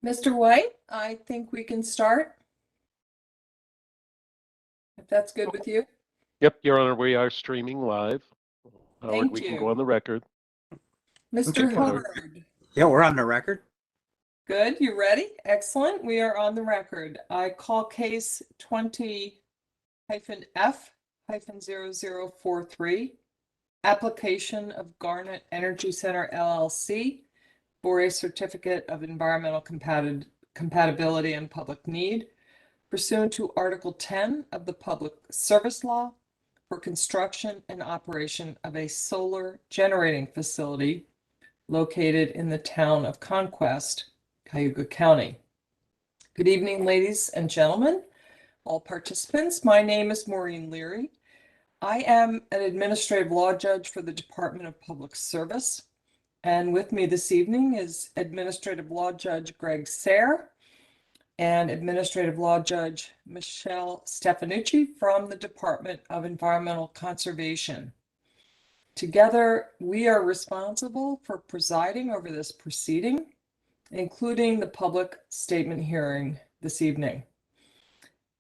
Mr. White, I think we can start, if that's good with you. Yep, Your Honor, we are streaming live. Howard, Thank we can you. go on the record. Mr. Okay, Howard. Hubbard. Yeah, we're on the record. Good, you ready? Excellent, we are on the record. I call case 20-F-0043, application of Garnet Energy Center LLC for a certificate of environmental compatibility and public need pursuant to Article 10 of the Public Service Law for construction and operation of a solar generating facility located in the town of Conquest, Cayuga County. Good evening, ladies and gentlemen, all participants. My name is Maureen Leary. I am an administrative law judge for the Department of Public Service. And with me this evening is Administrative Law Judge Greg Sayre and Administrative Law Judge Michelle Stefanucci from the Department of Environmental Conservation. Together, we are responsible for presiding over this proceeding, including the public statement hearing this evening.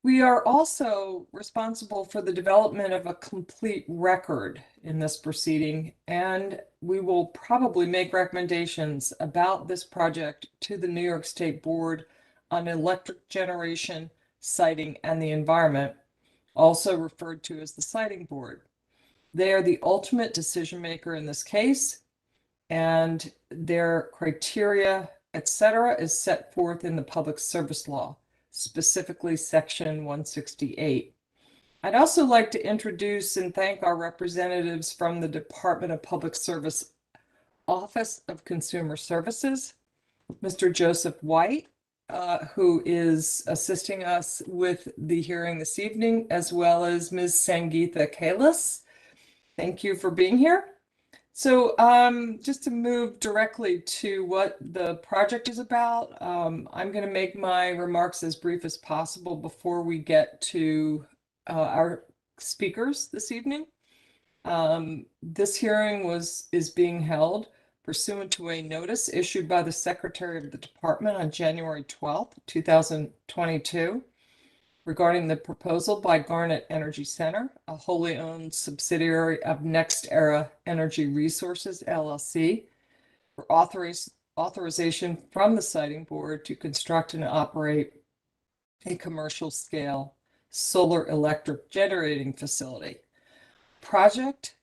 We are also responsible for the development of a complete record in this proceeding, and we will probably make recommendations about this project to the New York State Board on Electric Generation, Siting, and the Environment, also referred to as the Siting Board. They are the ultimate decision maker in this case, and their criteria, etc., is set forth in the Public Service Law, specifically Section 168. I'd also like to introduce and thank our representatives from the Department of Public Service Office of Consumer Services, Mr. Joseph White, who is assisting us with the hearing this evening, as well as Ms. Sangeetha Kalis. Thank you for being here. So just to move directly to what the project is about, I'm going to make my remarks as brief as possible before we get to our speakers this evening. This hearing is being held pursuant to a notice issued by the Secretary of the Department on January 12th, 2022, regarding the proposal by Garnet Energy Center, a wholly owned subsidiary of NextEra Energy Resources, LLC, for authorization from the Siting Board to construct and operate a commercial scale solar electric generating facility. Project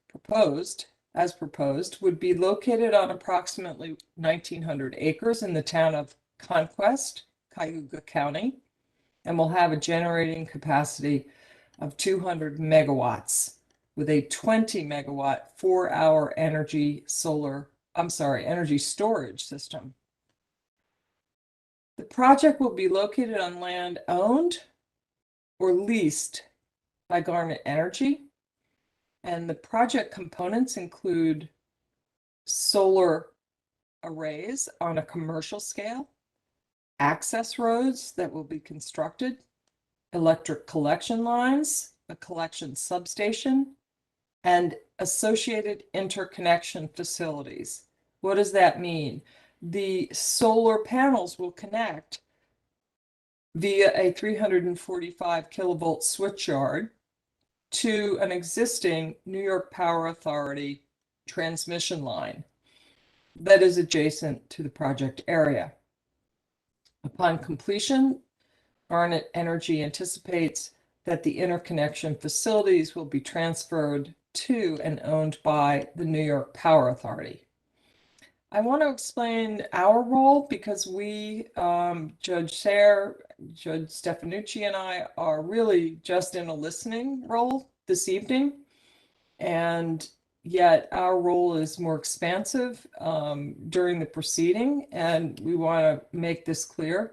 as proposed, would be located on approximately 1,900 acres in the town of Conquest, Cayuga County, and will have a generating capacity of 200 megawatts with a 20 megawatt 4-hour energy storage system. The project will be located on land owned or leased by Garnet Energy, and the project components include solar arrays on a commercial scale, access roads that will be constructed, electric collection lines, a collection substation, and associated interconnection facilities. What does that mean? The solar panels will connect via a 345 kilovolt switchyard to an existing New York Power Authority transmission line that is adjacent to the project area. Upon completion, Garnet Energy anticipates that the interconnection facilities will be transferred to and owned by the New York Power Authority. I want to explain our role because we, Judge Sayre, Judge Stefanucci, and I are really just in a listening role this evening, and yet our role is more expansive during the proceeding, and we want to make this clear,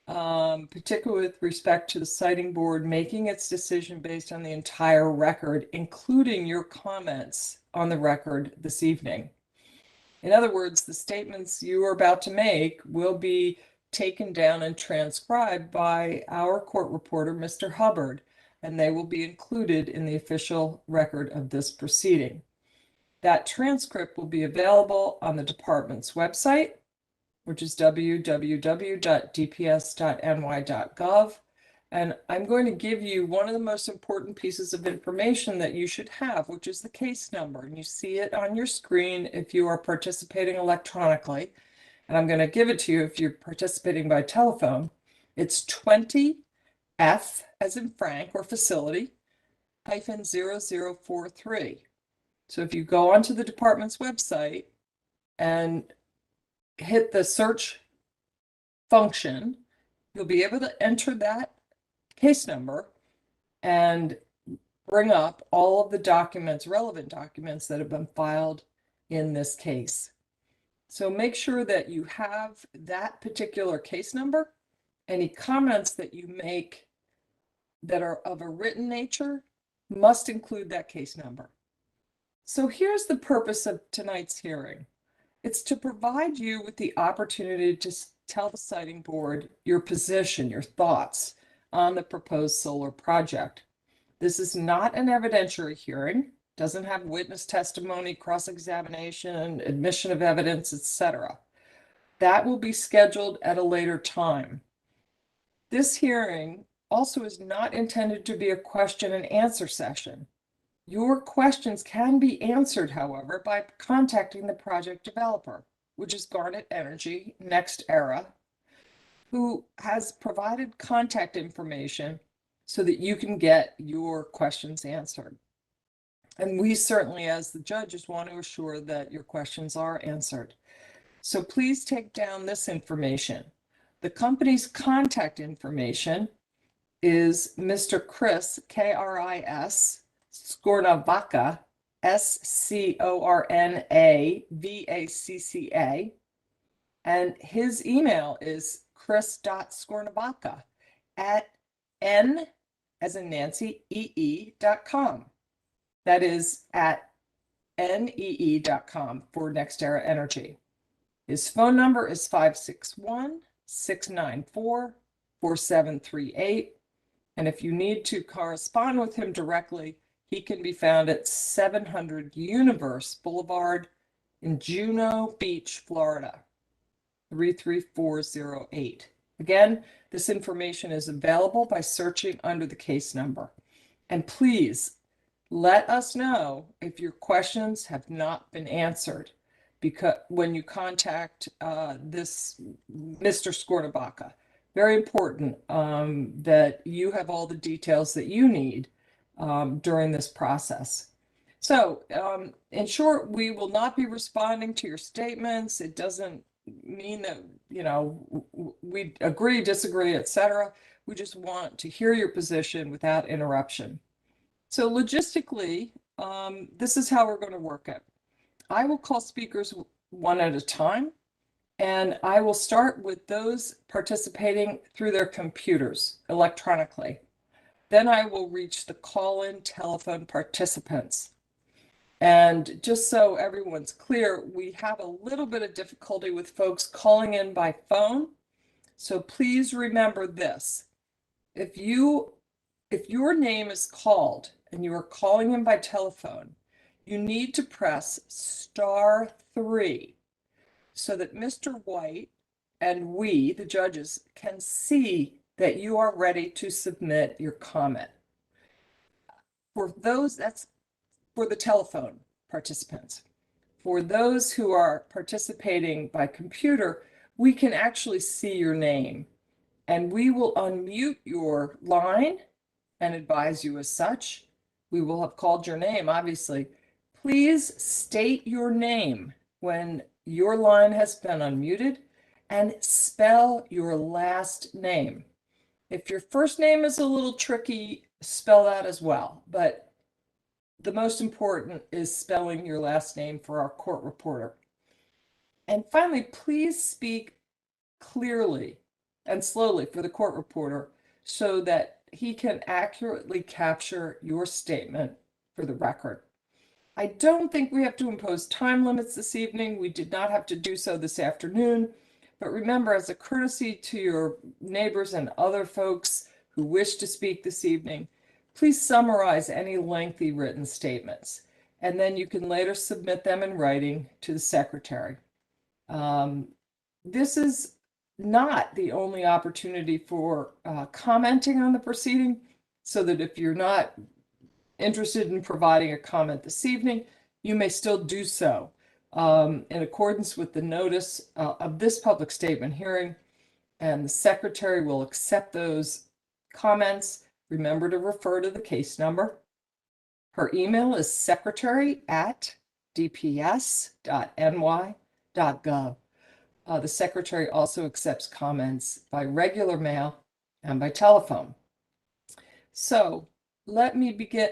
particularly with respect to the Siting Board making its decision based on the entire record, including your comments on the record this evening. In other words, the statements you are about to make will be taken down and transcribed by our court reporter, Mr. Hubbard, and they will be included in the official record of this proceeding. That transcript will be available on the department's website which is www.dps.ny.gov. And I'm going to give you one of the most important pieces of information that you should have, which is the case number. And you see it on your screen if you are participating electronically. And I'm going to give it to you if you're participating by telephone. It's 20F as in Frank or facility -0043. So if you go onto the department's website and hit the search function, you'll be able to enter that case number and bring up all of the documents, relevant documents that have been filed in this case. So make sure that you have that particular case number. Any comments that you make that are of a written nature must include that case number. So here's the purpose of tonight's hearing. It's to provide you with the opportunity to tell the siting board your position, your thoughts on the proposed solar project. This is not an evidentiary hearing, doesn't have witness testimony, cross-examination, admission of evidence, etc. That will be scheduled at a later time. This hearing also is not intended to be a question and answer session. Your questions can be answered, however, by contacting the project developer, which is Garnet Energy, NextEra, who has provided contact information so that you can get your questions answered. And we certainly, as the judges, want to assure that your questions are answered. So please take down this information. The company's contact information is Mr. Chris, K-R-I-S, Skornavaca, S-C-O-R-N-A-V-A-C-C-A, and his email is chris.skornavaca at n, as in Nancy, ee.com. That is at nee.com for NextEra Energy. His phone number is 561-694-4738. And if you need to correspond with him directly, he can be found at 700 Universe Boulevard in Juno Beach, Florida, 33408. Again, this information is available by searching under the case number. And please let us know if your questions have not been answered, because when you contact this Mr. Skornavaca. Very important that you have all the details that you need during this process. So in short, we will not be responding to your statements. It doesn't mean that, you know, we agree, disagree, etc. We just want to hear your position without interruption. So logistically, this is how we're going to work it. I will call speakers one at a time, and I will start with those participating through their computers electronically. Then I will reach the call-in telephone participants. And just so everyone's clear, we have a little bit of difficulty with folks calling in by phone. So please remember this. If your name is called and you are calling in by telephone, you need to press *3 so that Mr. White and we, the judges, can see that you are ready to submit your comment. For those, that's for the telephone participants. For those who are participating by computer, we can actually see your name, and we will unmute your line and advise you as such. We will have called your name, obviously. Please state your name when your line has been unmuted and spell your last name. If your first name is a little tricky, spell that as well. But the most important is spelling your last name for our court reporter. And finally, please speak clearly and slowly for the court reporter so that he can accurately capture your statement for the record. I don't think we have to impose time limits this evening. We did not have to do so this afternoon. But remember, as a courtesy to your neighbors and other folks who wish to speak this evening, please summarize any lengthy written statements, and then you can later submit them in writing to the secretary. this is not the only opportunity for commenting on the proceeding, so that if you're not interested in providing a comment this evening, you may still do so in accordance with the notice of this public statement hearing, and the secretary will accept those comments. Remember to refer to the case number. Her email is secretary@dps.ny.gov. The secretary also accepts comments by regular mail and by telephone. So let me begin.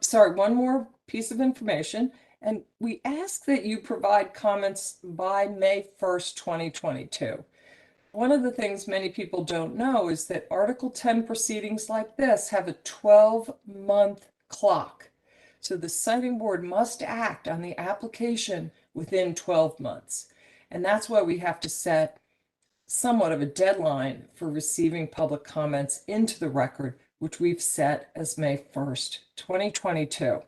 Sorry, one more piece of information. And we ask that you provide comments by May 1st, 2022. One of the things many people don't know is that Article 10 proceedings like this have a 12-month clock. So the siting board must act on the application within 12 months. And that's why we have to set somewhat of a deadline for receiving public comments into the record, which we've set as May 1st, 2022.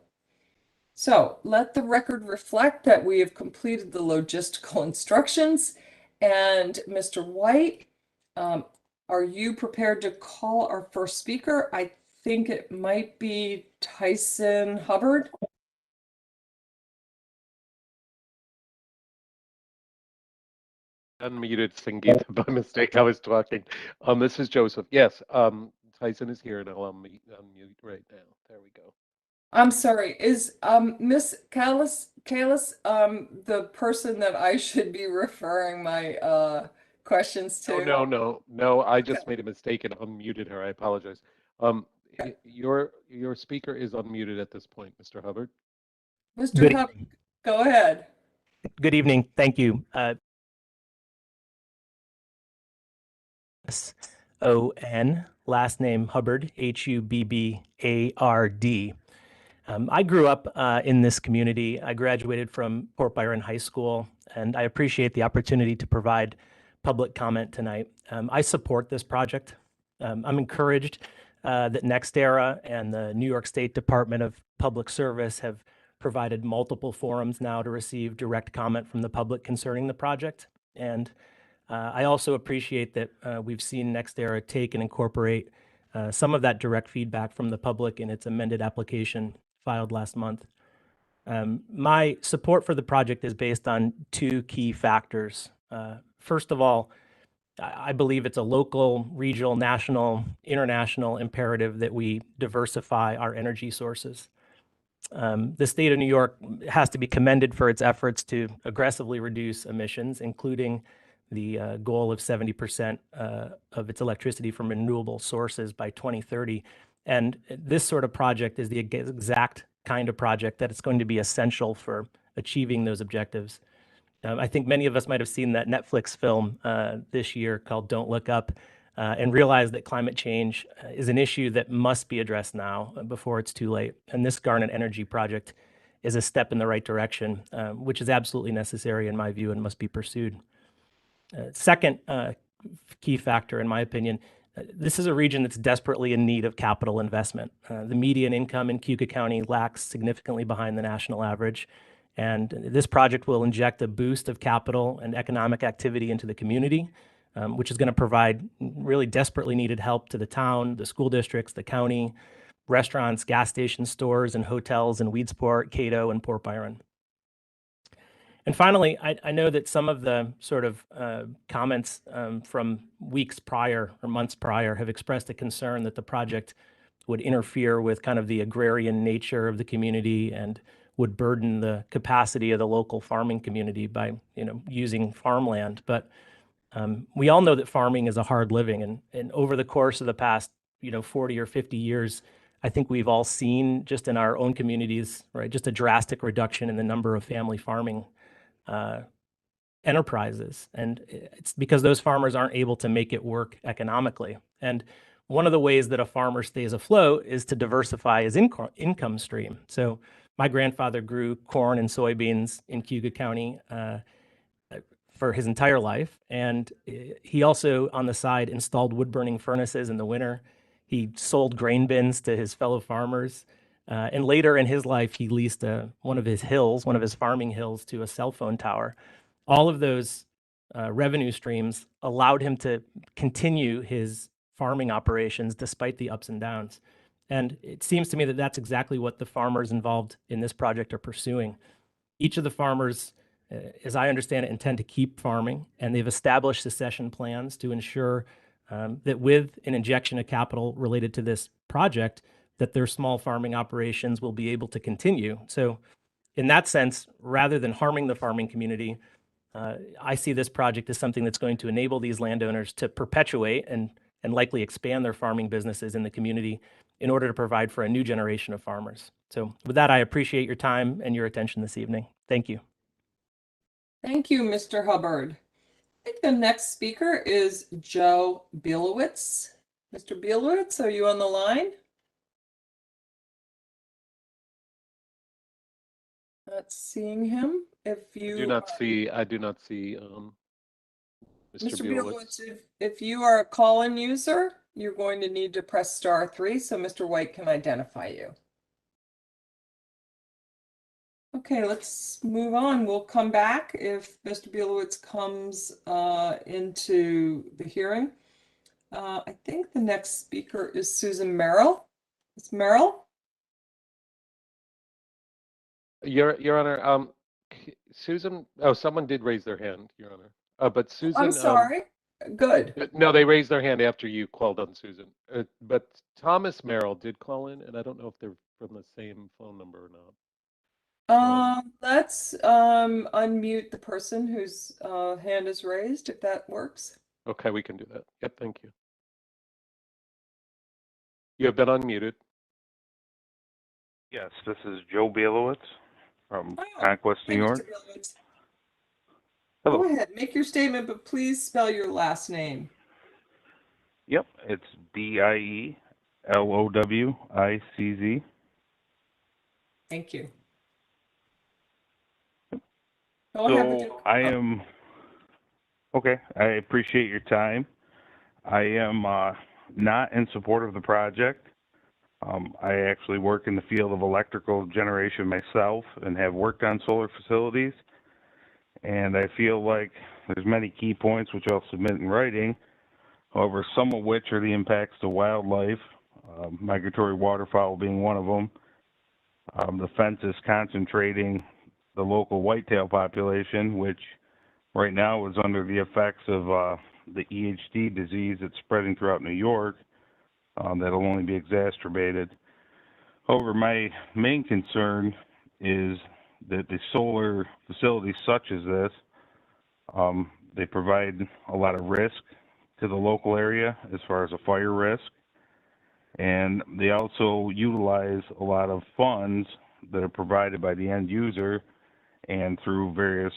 So let the record reflect that we have completed the logistical instructions. And Mr. White, are you prepared to call our first speaker? I think it might be Tyson Hubbard. Unmuted Sangeeta by mistake. I was talking. This is Joseph. Yes, Tyson is here, and I'll unmute right now. There we go. I'm sorry, is Miss Callis the person that I should be referring my questions to? No. I just made a mistake and unmuted her. I apologize. Your speaker is unmuted at this point, Mr. Hubbard. Mr. Hubbard, go ahead. Good evening. Thank you. S-O-N, last name Hubbard, Hubbard. I grew up in this community. I graduated from Port Byron High School, and I appreciate the opportunity to provide public comment tonight. I support this project. I'm encouraged that NextEra and the New York State Department of Public Service have provided multiple forums now to receive direct comment from the public concerning the project. And I also appreciate that we've seen NextEra take and incorporate some of that direct feedback from the public in its amended application filed last month. My support for the project is based on two key factors. First of all, I believe it's a local, regional, national, international imperative that we diversify our energy sources. The state of New York has to be commended for its efforts to aggressively reduce emissions, including the goal of 70% of its electricity from renewable sources by 2030. And this sort of project is the exact kind of project that is going to be essential for achieving those objectives. I think many of us might have seen that Netflix film this year called Don't Look Up, and realize that climate change is an issue that must be addressed now before it's too late. And this Garnet Energy project is a step in the right direction, which is absolutely necessary in my view and must be pursued. Second key factor, in my opinion, this is a region that's desperately in need of capital investment. The median income in Cayuga County lacks significantly behind the national average. And this project will inject a boost of capital and economic activity into the community, which is going to provide really desperately needed help to the town, the school districts, the county, restaurants, gas stations, stores, and hotels in Weedsport, Cato, and Port Byron. And finally, I know that some of the sort of comments from weeks prior or months prior have expressed a concern that the project would interfere with kind of the agrarian nature of the community and would burden the capacity of the local farming community by, using farmland. But we all know that farming is a hard living, and over the course of the past, 40 or 50 years, I think we've all seen just in our own communities, right, just a drastic reduction in the number of family farming enterprises. And it's because those farmers aren't able to make it work economically. And one of the ways that a farmer stays afloat is to diversify his income stream. So my grandfather grew corn and soybeans in Cayuga County for his entire life. And he also, on the side, installed wood burning furnaces in the winter. He sold grain bins to his fellow farmers. And later in his life, he leased one of his farming hills, to a cell phone tower. All of those revenue streams allowed him to continue his farming operations despite the ups and downs. And it seems to me that that's exactly what the farmers involved in this project are pursuing. Each of the farmers, as I understand it, intend to keep farming, and they've established succession plans to ensure that with an injection of capital related to this project, that their small farming operations will be able to continue. So in that sense, rather than harming the farming community, I see this project as something that's going to enable these landowners to perpetuate and likely expand their farming businesses in the community in order to provide for a new generation of farmers. So with that, I appreciate your time and your attention this evening. Thank you. Thank you, Mr. Hubbard. I think the next speaker is Joe Bielowitz. Mr. Bielowitz, are you on the line? Not seeing him. If you I do not see Mr. Bielowitz. if you are a call-in user, you're going to need to press *3 so Mr. White can identify you. Okay, let's move on. We'll come back if Mr. Bielowitz comes into the hearing. I think the next speaker is Susan Merrill. It's Merrill? Your Honor, Susan, oh, someone did raise their hand, Your Honor. But Susan, I'm sorry. Good. no, they raised their hand after you called on Susan. But Thomas Merrill did call in, and I don't know if they're from the same phone number or not. Let's unmute the person whose hand is raised, if that works. Okay, we can do that. Yep, thank you. You have been unmuted. Yes, this is Joe Bielowitz from Oh, Conquest, New Hey, Mr. York. Bielowitz. Hello. Go ahead, make your statement, but please spell your last name. Yep, it's Diellowicz. Thank you. Go ahead with your- I am okay. I appreciate your time. I am not in support of the project. I actually work in the field of electrical generation myself and have worked on solar facilities. And I feel like there's many key points which I'll submit in writing. However, some of which are the impacts to wildlife, migratory waterfowl being one of them. The fence is concentrating the local whitetail population, which right now is under the effects of the EHD disease that's spreading throughout New York. That'll only be exacerbated. However, my main concern is that the solar facilities such as this, they provide a lot of risk to the local area as far as a fire risk. And they also utilize a lot of funds that are provided by the end user and through various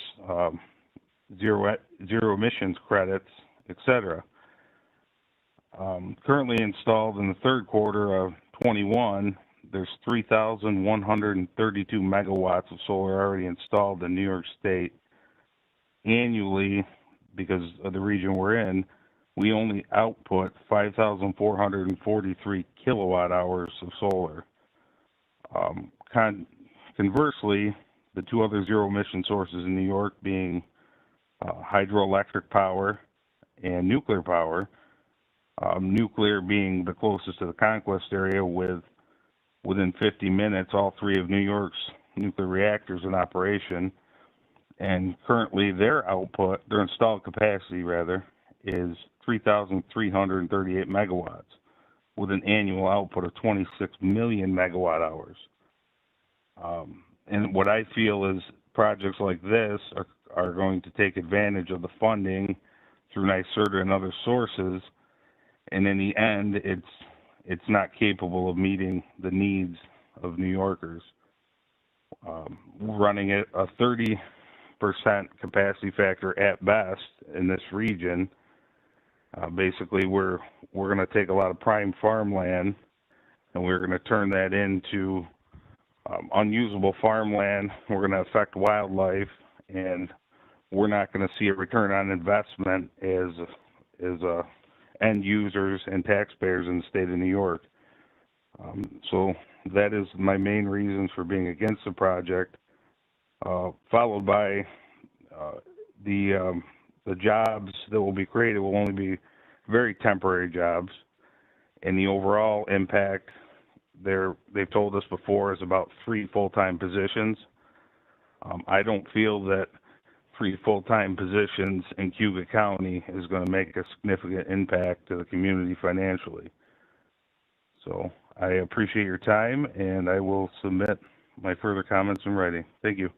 zero emissions credits, etc. Currently installed in the third quarter of 21, there's 3,132 megawatts of solar already installed in New York State. Annually, because of the region we're in, we only output 5,443 kilowatt hours of solar. Conversely, the two other zero emission sources in New York being hydroelectric power and nuclear power, nuclear being the closest to the Conquest area within 50 minutes, all three of New York's nuclear reactors in operation. And currently their output, their installed capacity rather, is 3,338 megawatts with an annual output of 26 million megawatt hours. And what I feel is projects like this are going to take advantage of the funding through NYSERDA and other sources, and in the end, it's not capable of meeting the needs of New Yorkers. Running at a 30% capacity factor at best in this region, basically we're going to take a lot of prime farmland and we're going to turn that into unusable farmland. We're going to affect wildlife, and we're not going to see a return on investment as end users and taxpayers in the state of New York. So that is my main reasons for being against the project, followed by the the jobs that will be created will only be very temporary jobs, and the overall impact they've told us before is about 3 full-time positions. I don't feel that 3 full-time positions in Cuba County is going to make a significant impact to the community financially. So I appreciate your time, and I will submit my further comments in writing. Thank you.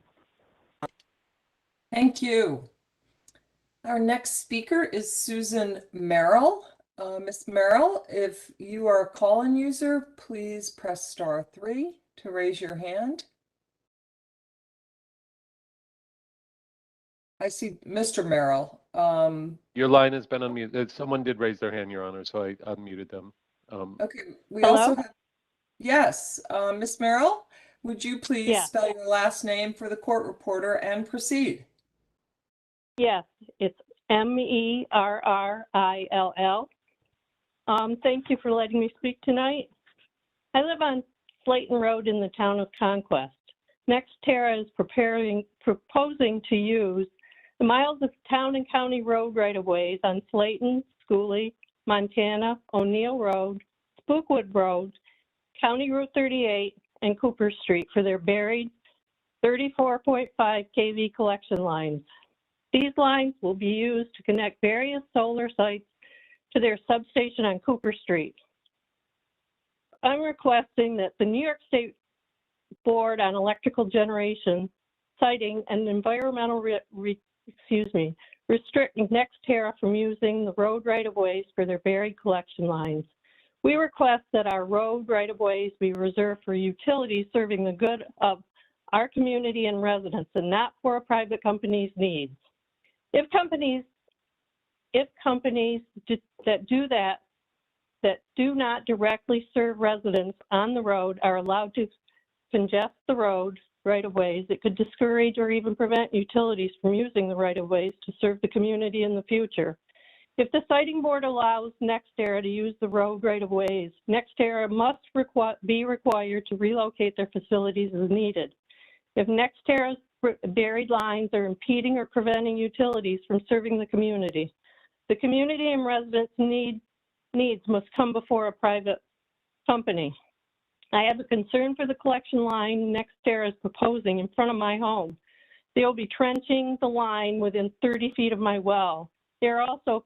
Thank you. Our next speaker is Susan Merrill. Ms. Merrill, if you are a call-in user, please press *3 to raise your hand. I see Mr. Merrill. Your line has been unmuted. Someone did raise their hand, Your Honor, so I unmuted them. Okay, we Hello? also have, yes, Ms. Merrill, would you please Yeah. spell your last name for the court reporter and proceed? Yes, it's Merrill. Thank you for letting me speak tonight. I live on Slayton Road in the town of Conquest. NextEra is proposing to use the miles of town and county road right-of-ways on Slayton, Schooley, Montana, O'Neill Road, Spookwood Road, County Route 38, and Cooper Street for their buried 34.5 kV collection lines. These lines will be used to connect various solar sites to their substation on Cooper Street. I'm requesting that the New York State Board on Electrical Generation, citing an environmental restricting NextEra from using the road right-of-ways for their buried collection lines. We request that our road right-of-ways be reserved for utilities serving the good of our community and residents, and not for a private company's needs. If companies that do not directly serve residents on the road are allowed to congest the road right-of-ways, it could discourage or even prevent utilities from using the right-of-ways to serve the community in the future. If the siting board allows NextEra to use the road right-of-ways, NextEra must be required to relocate their facilities as needed. If NextEra's buried lines are impeding or preventing utilities from serving the community and residents' needs must come before a private company. I have a concern for the collection line NextEra is proposing in front of my home. They will be trenching the line within 30 feet of my well. They are also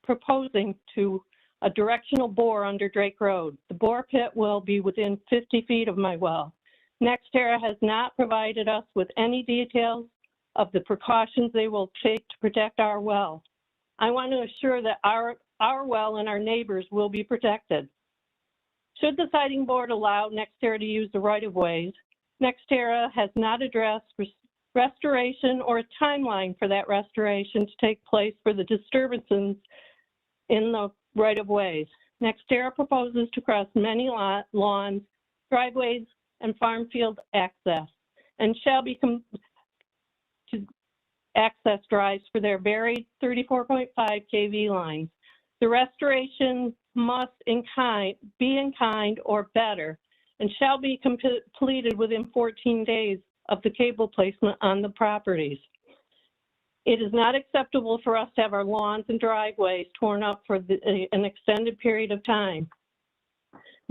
proposing to a directional bore under Drake Road. The bore pit will be within 50 feet of my well. NextEra has not provided us with any details of the precautions they will take to protect our well. I want to assure that our well and our neighbors will be protected. Should the siting board allow NextEra to use the right-of-ways, NextEra has not addressed restoration or a timeline for that restoration to take place for the disturbances in the right-of-ways. NextEra proposes to cross many lawns, driveways, and farm field access, and shall be to access drives for their buried 34.5 kV lines. The restoration must be in kind or better, and shall be completed within 14 days of the cable placement on the properties. It is not acceptable for us to have our lawns and driveways torn up for an extended period of time.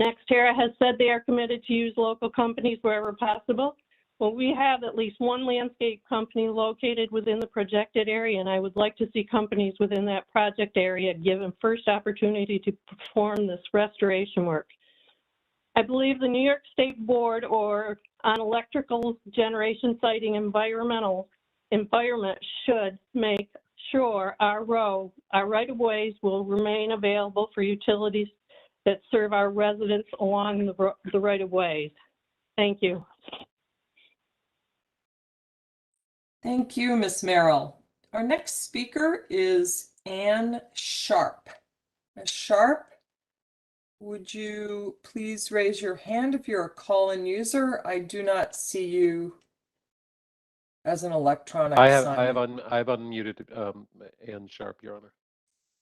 NextEra has said they are committed to use local companies wherever possible. Well, we have at least one landscape company located within the projected area, and I would like to see companies within that project area given first opportunity to perform this restoration work. I believe the New York State Board on Electrical Generation citing environment should make sure our right-of-ways will remain available for utilities that serve our residents along the right-of-ways. Thank you. Thank you, Ms. Merrill. Our next speaker is Ann Sharp. Ms. Sharp, would you please raise your hand if you're a call-in user? I do not see you as an electronic sign. I've unmuted Ann Sharp, Your Honor.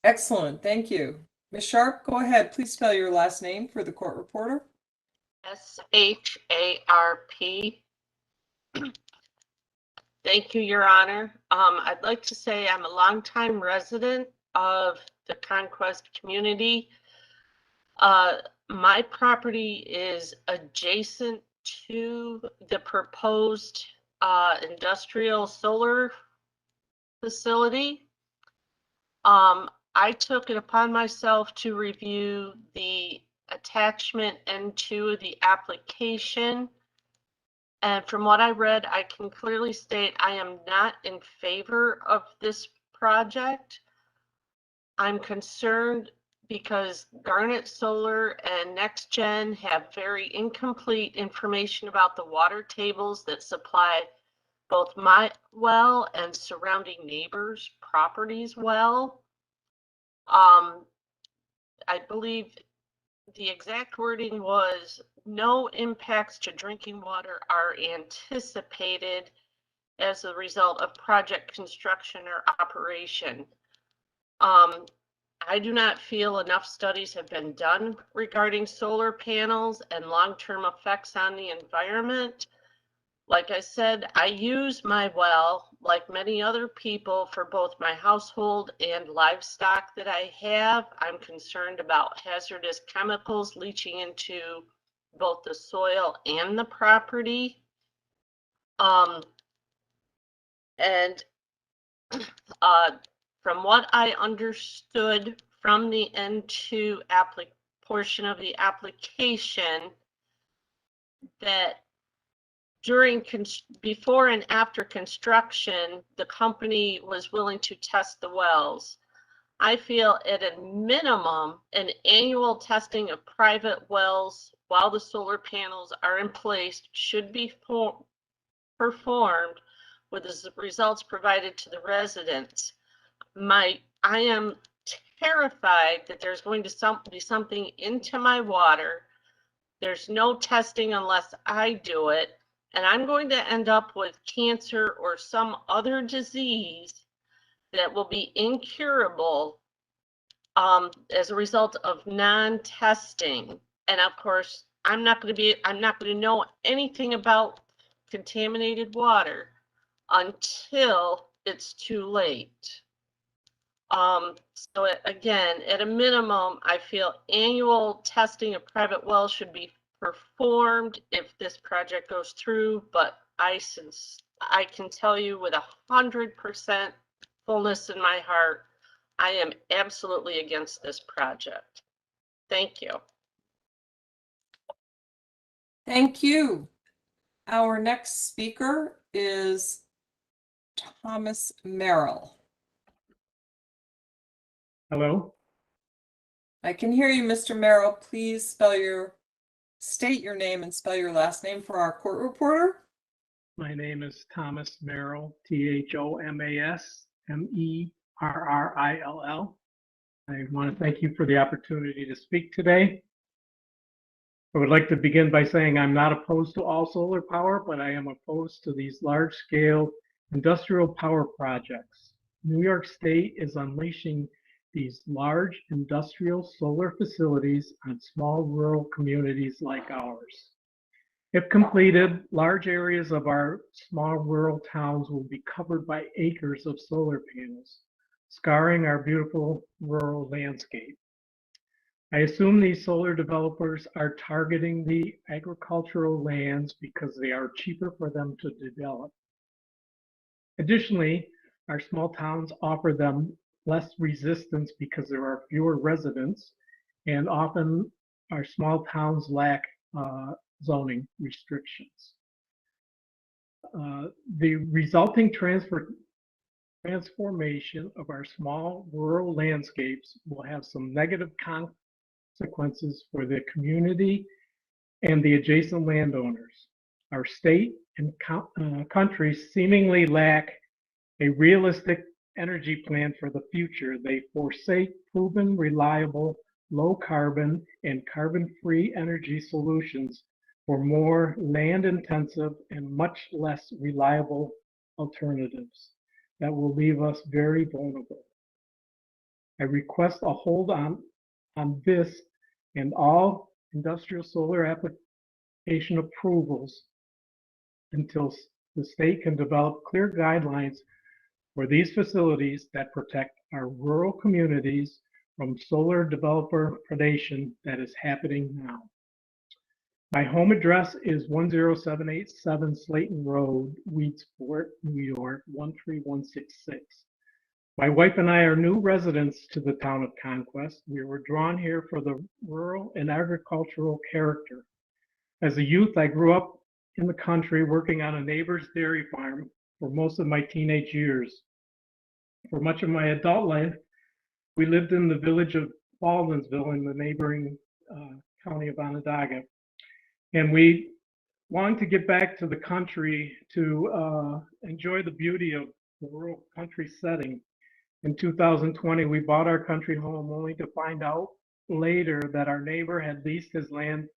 Excellent, thank you. Ms. Sharp, go ahead. Please spell your last name for the court reporter. SHARP. Thank you, Your Honor. I'd like to say I'm a longtime resident of the Conquest community. My property is adjacent to the proposed industrial solar facility. I took it upon myself to review the attachment N2 of the application. And from what I read, I can clearly state I am not in favor of this project. I'm concerned because Garnet Solar and NextGen have very incomplete information about the water tables that supply both my well and surrounding neighbors' properties well. I believe the exact wording was no impacts to drinking water are anticipated as a result of project construction or operation. I do not feel enough studies have been done regarding solar panels and long-term effects on the environment. Like I said, I use my well, like many other people, for both my household and livestock that I have. I'm concerned about hazardous chemicals leaching into both the soil and the property. From what I understood from the N2 portion of the application, that before and after construction, the company was willing to test the wells. I feel at a minimum, an annual testing of private wells while the solar panels are in place should be performed with the results provided to the residents. I am terrified that there's going to be something into my water. There's no testing unless I do it. And I'm going to end up with cancer or some other disease that will be incurable as a result of non-testing. And of course, I'm not going to know anything about contaminated water until it's too late. So again, at a minimum, I feel annual testing of private wells should be performed if this project goes through, but I can tell you with 100% fullness in my heart, I am absolutely against this project. Thank you. Thank you. Our next speaker is Thomas Merrill. Hello. I can hear you, Mr. Merrill. Please state your name and spell your last name for our court reporter. My name is Thomas Merrill, Thomas-Merrill. I want to thank you for the opportunity to speak today. I would like to begin by saying I'm not opposed to all solar power, but I am opposed to these large-scale industrial power projects. New York State is unleashing these large industrial solar facilities on small rural communities like ours. If completed, large areas of our small rural towns will be covered by acres of solar panels, scarring our beautiful rural landscape. I assume these solar developers are targeting the agricultural lands because they are cheaper for them to develop. Additionally, our small towns offer them less resistance because there are fewer residents, and often our small towns lack zoning restrictions. The resulting transformation of our small rural landscapes will have some negative consequences for the community and the adjacent landowners. Our state and country seemingly lack a realistic energy plan for the future. They forsake proven, reliable, low carbon, and carbon-free energy solutions for more land-intensive and much less reliable alternatives that will leave us very vulnerable. I request a hold on this and all industrial solar application approvals until the state can develop clear guidelines for these facilities that protect our rural communities from solar developer predation that is happening now. My home address is 10787 Slayton Road, Weedsport, New York, 13166. My wife and I are new residents to the town of Conquest. We were drawn here for the rural and agricultural character. As a youth, I grew up in the country working on a neighbor's dairy farm for most of my teenage years. For much of my adult life, we lived in the village of Baldwinsville in the neighboring county of Onondaga. And we longed to get back to the country to enjoy the beauty of the rural country setting. In 2020, we bought our country home only to find out later that our neighbor had leased his land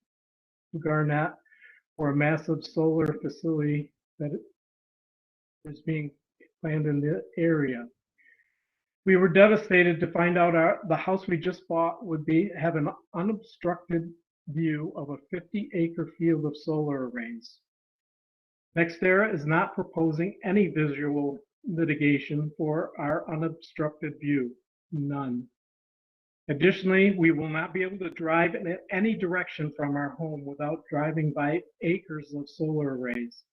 to Garnet for a massive solar facility that is being planned in the area. We were devastated to find out the house we just bought would have an unobstructed view of a 50-acre field of solar arrays. NextEra is not proposing any visual mitigation for our unobstructed view, none. Additionally, we will not be able to drive in any direction from our home without driving by acres of solar arrays.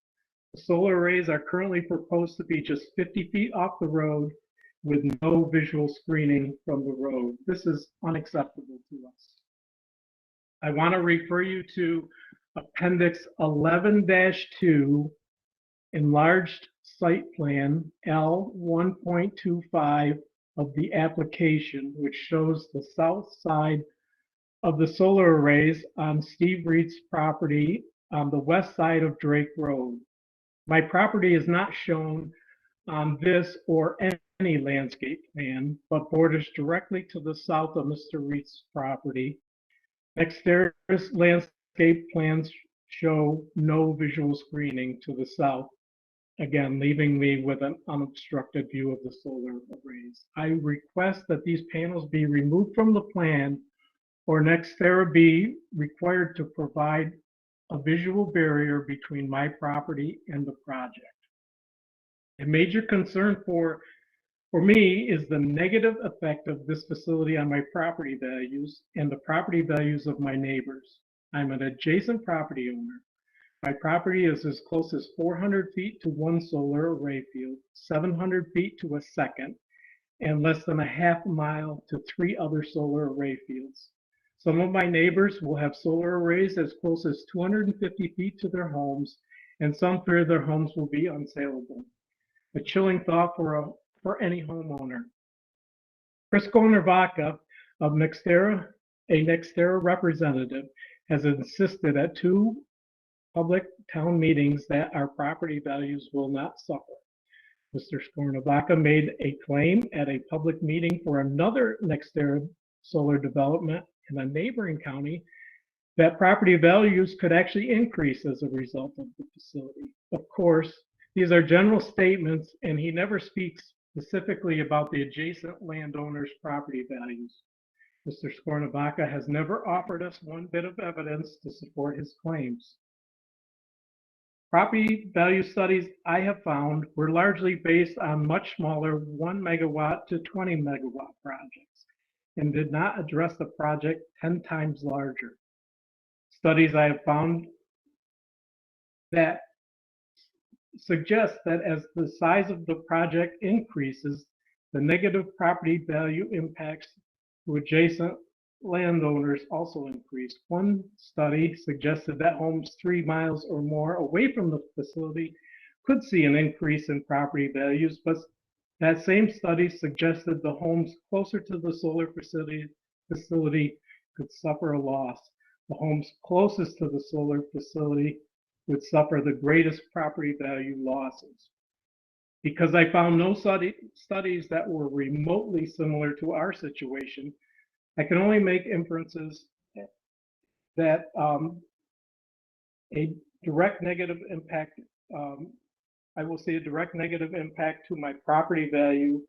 The solar arrays are currently proposed to be just 50 feet off the road with no visual screening from the road. This is unacceptable to us. I want to refer you to Appendix 11-2, Enlarged Site Plan L 1.25 of the application, which shows the south side of the solar arrays on Steve Reed's property on the west side of Drake Road. My property is not shown on this or any landscape plan, but borders directly to the south of Mr. Reed's property. NextEra's landscape plans show no visual screening to the south, again, leaving me with an unobstructed view of the solar arrays. I request that these panels be removed from the plan or NextEra be required to provide a visual barrier between my property and the project. A major concern for me is the negative effect of this facility on my property values and the property values of my neighbors. I'm an adjacent property owner. My property is as close as 400 feet to one solar array field, 700 feet to a second, and less than a half mile to 3 other solar array fields. Some of my neighbors will have solar arrays as close as 250 feet to their homes, and some fear their homes will be unsaleable. A chilling thought for any homeowner. Skornavaca of NextEra, a NextEra representative, has insisted at 2 public town meetings that our property values will not suffer. Mr. Skornavaca made a claim at a public meeting for another NextEra solar development in a neighboring county that property values could actually increase as a result of the facility. Of course, these are general statements, and he never speaks specifically about the adjacent landowner's property values. Mr. Skornavaca has never offered us one bit of evidence to support his claims. Property value studies I have found were largely based on much smaller 1 megawatt to 20 megawatt projects and did not address the project 10 times larger. Studies I have found that suggest that as the size of the project increases, the negative property value impacts to adjacent landowners also increase. One study suggested that homes 3 miles or more away from the facility could see an increase in property values, but that same study suggested the homes closer to the solar facility could suffer a loss. The homes closest to the solar facility would suffer the greatest property value losses. Because I found no studies that were remotely similar to our situation, I can only make inferences that a direct negative impact, I will see a direct negative impact to my property value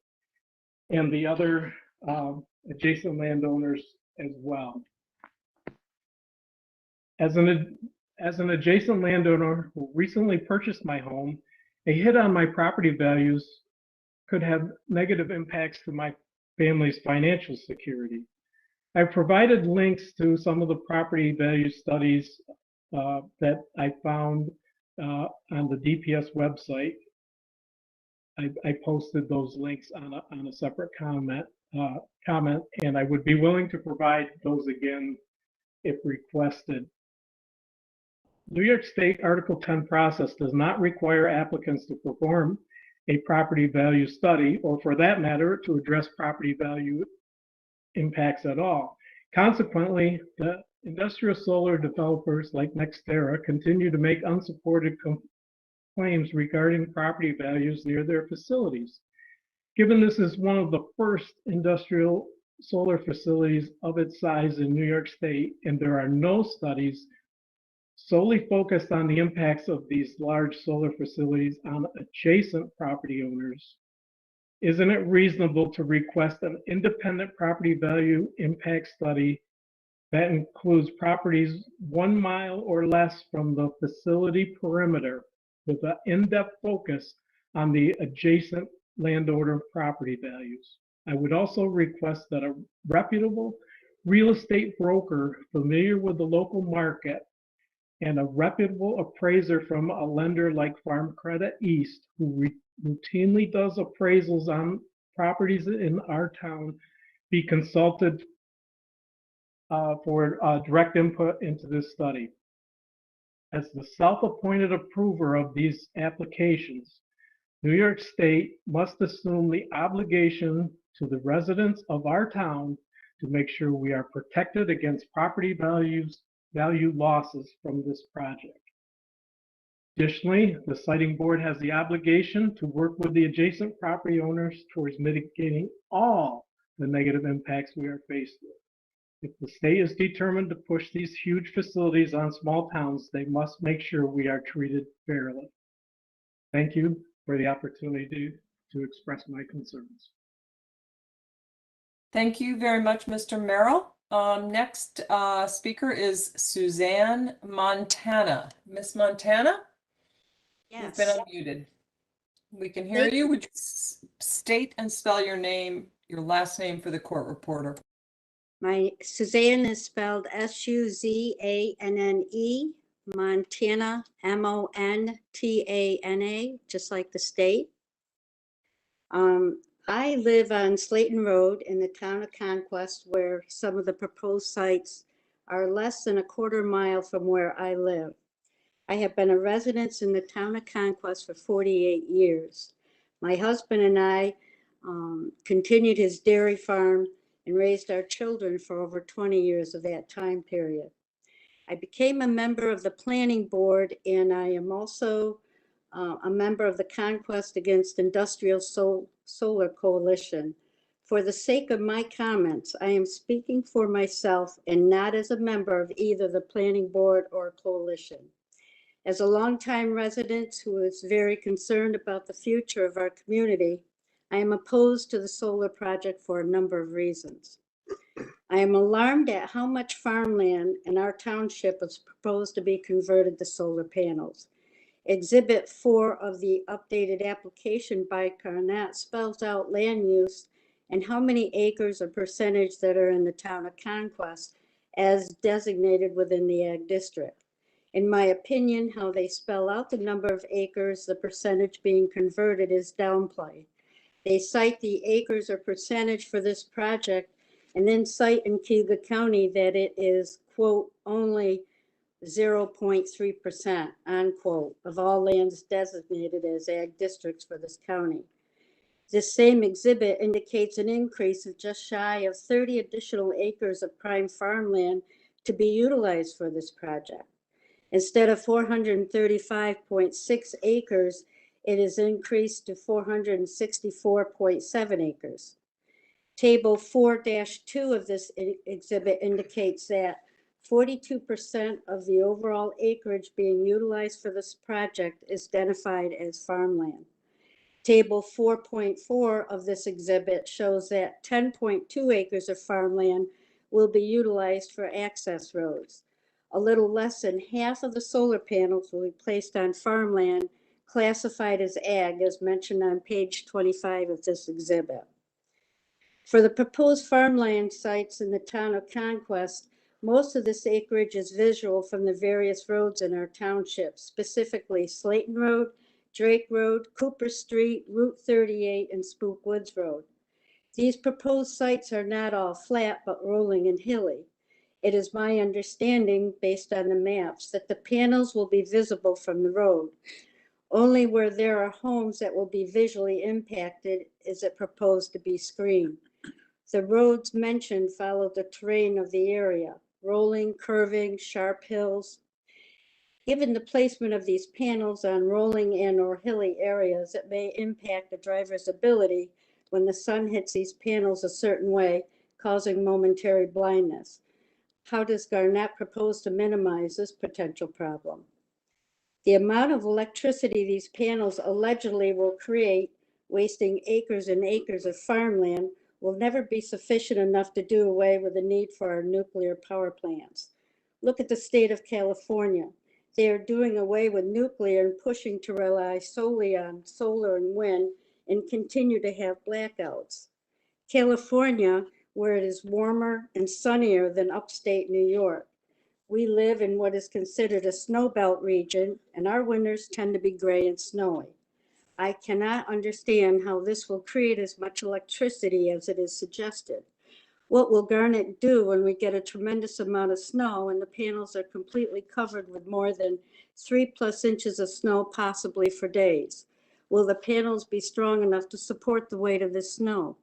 and the other adjacent landowners as well. As an adjacent landowner who recently purchased my home A hit on my property values could have negative impacts to my family's financial security. I've provided links to some of the property value studies that I found on the DPS website. I posted those links on a separate comment, and I would be willing to provide those again if requested. New York State Article 10 process does not require applicants to perform a property value study, or for that matter, to address property value impacts at all. Consequently, the industrial solar developers like NextEra continue to make unsupported claims regarding property values near their facilities. Given this is one of the first industrial solar facilities of its size in New York State, and there are no studies solely focused on the impacts of these large solar facilities on adjacent property owners, isn't it reasonable to request an independent property value impact study that includes properties 1 mile or less from the facility perimeter with an in-depth focus on the adjacent landowner property values? I would also request that a reputable real estate broker familiar with the local market and a reputable appraiser from a lender like Farm Credit East, who routinely does appraisals on properties in our town, be consulted for direct input into this study. As the self-appointed approver of these applications, New York State must assume the obligation to the residents of our town to make sure we are protected against property value losses from this project. Additionally, the siting board has the obligation to work with the adjacent property owners towards mitigating all the negative impacts we are faced with. If the state is determined to push these huge facilities on small towns, they must make sure we are treated fairly. Thank you for the opportunity to express my concerns. Thank you very much, Mr. Merrill. Next speaker is Suzanne Montana. Ms. Montana? You've been Yes. unmuted. We can hear you. Would you state and spell your name, your last name for the court reporter? My Suzanne is spelled Suzanne, Montana, Montana, just like the state. I live on Slayton Road in the town of Conquest, where some of the proposed sites are less than a quarter mile from where I live. I have been a resident in the town of Conquest for 48 years. My husband and I continued his dairy farm and raised our children for over 20 years of that time period. I became a member of the planning board, and I am also a member of the Conquest Against Industrial Solar Coalition. For the sake of my comments, I am speaking for myself and not as a member of either the planning board or coalition. As a longtime resident who is very concerned about the future of our community, I am opposed to the solar project for a number of reasons. I am alarmed at how much farmland in our township is proposed to be converted to solar panels. Exhibit 4 of the updated application by Garnet spells out land use and how many acres or percentage that are in the town of Conquest as designated within the ag district. In my opinion, how they spell out the number of acres, the percentage being converted, is downplayed. They cite the acres or percentage for this project and then cite in Cuyahoga County that it is, quote, only 0.3%, unquote, of all lands designated as ag districts for this county. This same exhibit indicates an increase of just shy of 30 additional acres of prime farmland to be utilized for this project. Instead of 435.6 acres, it is increased to 464.7 acres. Table 4-2 of this exhibit indicates that 42% of the overall acreage being utilized for this project is identified as farmland. Table 4.4 of this exhibit shows that 10.2 acres of farmland will be utilized for access roads. A little less than half of the solar panels will be placed on farmland classified as ag, as mentioned on page 25 of this exhibit. For the proposed farmland sites in the town of Conquest, most of this acreage is visual from the various roads in our township, specifically Slayton Road, Drake Road, Cooper Street, Route 38, and Spook Woods Road. These proposed sites are not all flat, but rolling and hilly. It is my understanding, based on the maps, that the panels will be visible from the road. Only where there are homes that will be visually impacted is it proposed to be screened. The roads mentioned follow the terrain of the area, rolling, curving, sharp hills. Given the placement of these panels on rolling and or hilly areas, it may impact the driver's ability when the sun hits these panels a certain way, causing momentary blindness. How does Garnet propose to minimize this potential problem? The amount of electricity these panels allegedly will create, wasting acres and acres of farmland, will never be sufficient enough to do away with the need for our nuclear power plants. Look at the state of California. They are doing away with nuclear and pushing to rely solely on solar and wind and continue to have blackouts. California, where it is warmer and sunnier than upstate New York. We live in what is considered a snow belt region, and our winters tend to be gray and snowy. I cannot understand how this will create as much electricity as it is suggested. What will Garnet do when we get a tremendous amount of snow and the panels are completely covered with more than 3+ inches of snow, possibly for days? Will the panels be strong enough to support the weight of the snow?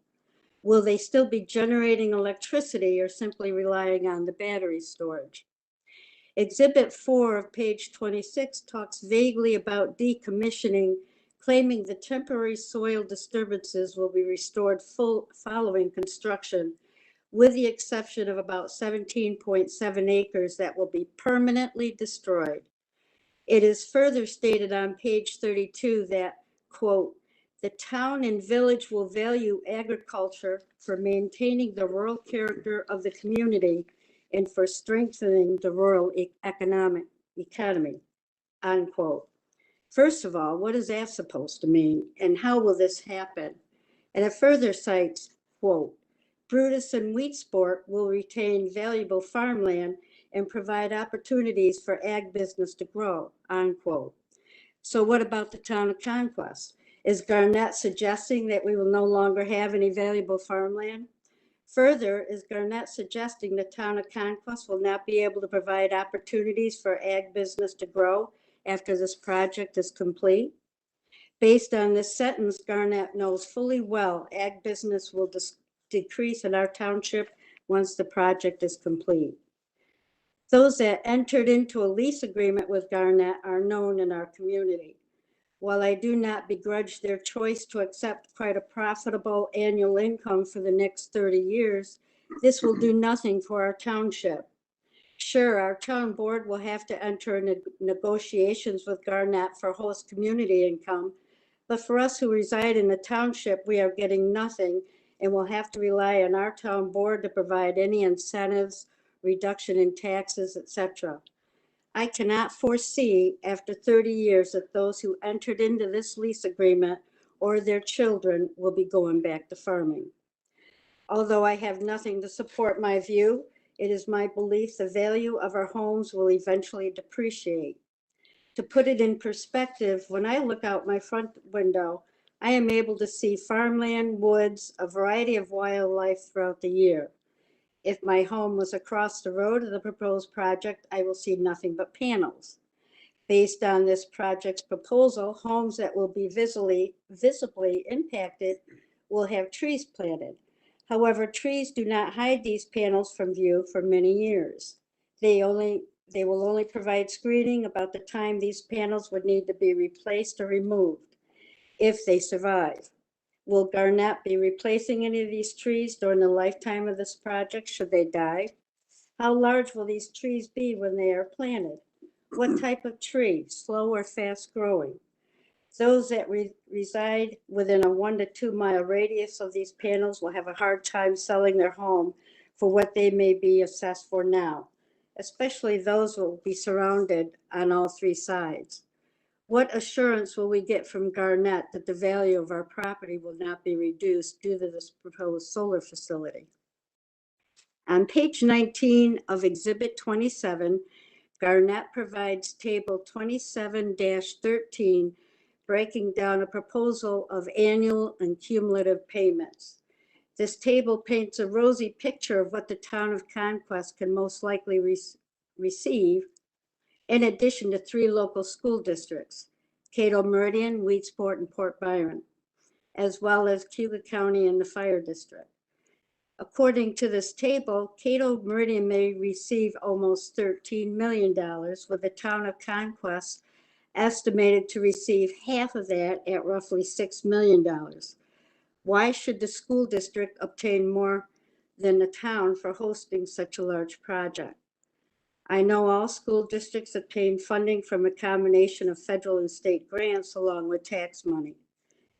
Will they still be generating electricity or simply relying on the battery storage? Exhibit 4 of page 26 talks vaguely about decommissioning, claiming the temporary soil disturbances will be restored following construction, with the exception of about 17.7 acres that will be permanently destroyed. It is further stated on page 32 that, quote, the town and village will value agriculture for maintaining the rural character of the community and for strengthening the rural economy, unquote. First of all, what is that supposed to mean, and how will this happen? And it further cites, quote, Brutus and Wheatsport will retain valuable farmland and provide opportunities for ag business to grow, unquote. So what about the town of Conquest? Is Garnet suggesting that we will no longer have any valuable farmland? Further, is Garnet suggesting the town of Conquest will not be able to provide opportunities for ag business to grow after this project is complete? Based on this sentence, Garnet knows fully well ag business will decrease in our township once the project is complete. Those that entered into a lease agreement with Garnet are known in our community. While I do not begrudge their choice to accept quite a profitable annual income for the next 30 years, this will do nothing for our township. Sure, our town board will have to enter negotiations with Garnet for host community income, but for us who reside in the township, we are getting nothing and will have to rely on our town board to provide any incentives, reduction in taxes, etc. I cannot foresee after 30 years that those who entered into this lease agreement or their children will be going back to farming. Although I have nothing to support my view, it is my belief the value of our homes will eventually depreciate. To put it in perspective, when I look out my front window, I am able to see farmland, woods, a variety of wildlife throughout the year. If my home was across the road of the proposed project, I will see nothing but panels. Based on this project's proposal, homes that will be visibly impacted will have trees planted. However, trees do not hide these panels from view for many years. They will only provide screening about the time these panels would need to be replaced or removed, if they survive. Will Garnet be replacing any of these trees during the lifetime of this project should they die? How large will these trees be when they are planted? What type of tree, slow or fast growing? Those that reside within a 1 to 2 mile radius of these panels will have a hard time selling their home for what they may be assessed for now, especially those who will be surrounded on all 3 sides. What assurance will we get from Garnet that the value of our property will not be reduced due to this proposed solar facility? On page 19 of Exhibit 27, Garnet provides Table 27-13, breaking down a proposal of annual and cumulative payments. This table paints a rosy picture of what the town of Conquest can most likely receive, in addition to 3 local school districts, Cato Meridian, Weedsport, and Port Byron, as well as Cuba County and the Fire District. According to this table, Cato Meridian may receive almost $13 million, with the town of Conquest estimated to receive half of that at roughly $6 million. Why should the school district obtain more than the town for hosting such a large project? I know all school districts obtain funding from a combination of federal and state grants along with tax money.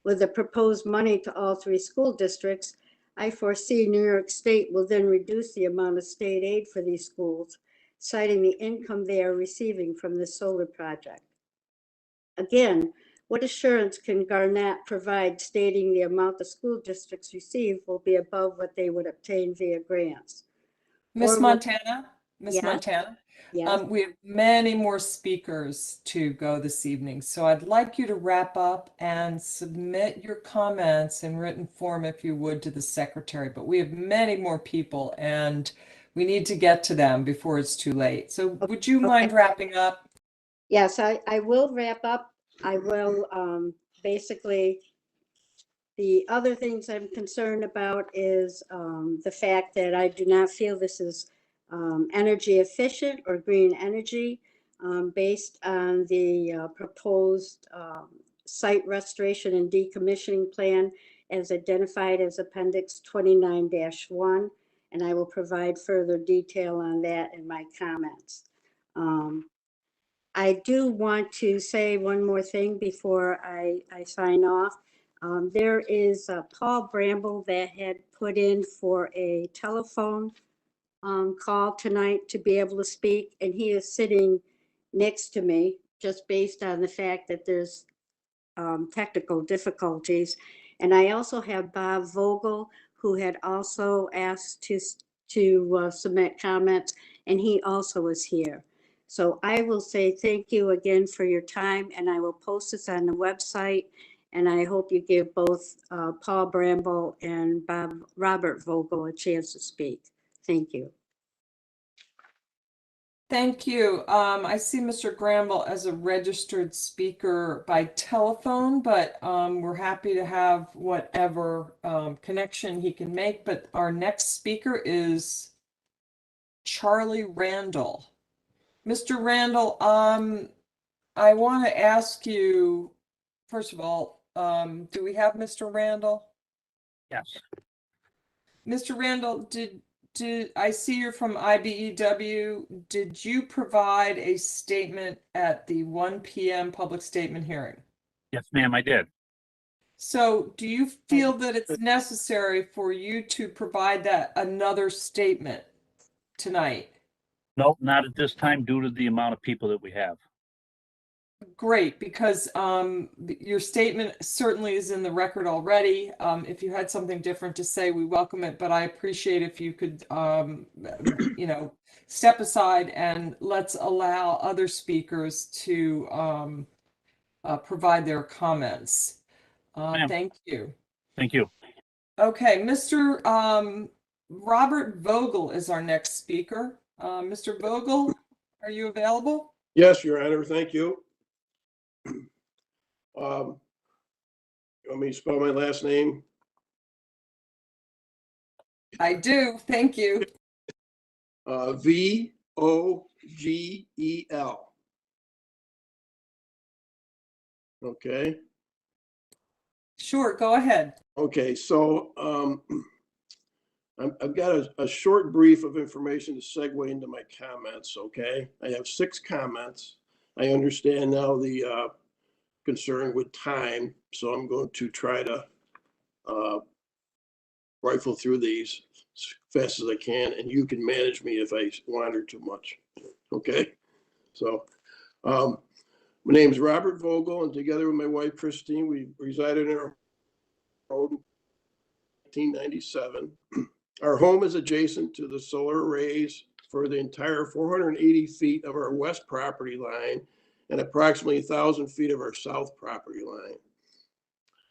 With the proposed money to all 3 school districts, I foresee New York State will then reduce the amount of state aid for these schools, citing the income they are receiving from the solar project. Again, what assurance can Garnet provide stating the amount the school districts receive will be above what they would obtain via grants? Miss Or Montana, Miss Yes. Montana, Yes. we have many more speakers to go this evening, so I'd like you to wrap up and submit your comments in written form, if you would, to the secretary. But we have many more people, and we need to get to them before it's too late. So would you mind wrapping up? Yes, I will wrap up. I will basically, the other things I'm concerned about is the fact that I do not feel this is energy efficient or green energy based on the proposed site restoration and decommissioning plan as identified as Appendix 29-1, and I will provide further detail on that in my comments. I do want to say one more thing before I sign off. There is Paul Bramble that had put in for a telephone call tonight to be able to speak, and he is sitting next to me just based on the fact that there's technical difficulties. And I also have Bob Vogel, who had also asked to submit comments, and he also is here. So I will say thank you again for your time, and I will post this on the website. And I hope you give both Paul Bramble and Robert Vogel a chance to speak. Thank you. Thank you. I see Mr. Granville as a registered speaker by telephone, but we're happy to have whatever connection he can make. But our next speaker is Charlie Randall. Mr. Randall, I want to ask you, first of all, do we have Mr. Randall? Yes. Mr. Randall, did I see you're from IBEW? Did you provide a statement at the 1 p.m. public statement hearing? Yes, ma'am, I did. So do you feel that it's necessary for you to provide that another statement tonight? No, not at this time due to the amount of people that we have. Great, because your statement certainly is in the record already. If you had something different to say, we welcome it, but I appreciate if you could, step aside and let's allow other speakers to provide their comments. Thank you. Thank you. Okay, Mr. Robert Vogel is our next speaker. Mr. Vogel, are you available? Yes, Your Honor, thank you. You want me to spell my last name? I do, thank you. Vogel. Okay. Sure, go ahead. Okay, so I've got a short brief of information to segue into my comments, okay? I have 6 comments. I understand now the concern with time, so I'm going to try to rifle through these as fast as I can, and you can manage me if I wander too much, okay? So My name is Robert Vogel, and together with my wife Christine, we resided in our home in 1997. Our home is adjacent to the solar arrays for the entire 480 feet of our west property line and approximately 1,000 feet of our south property line.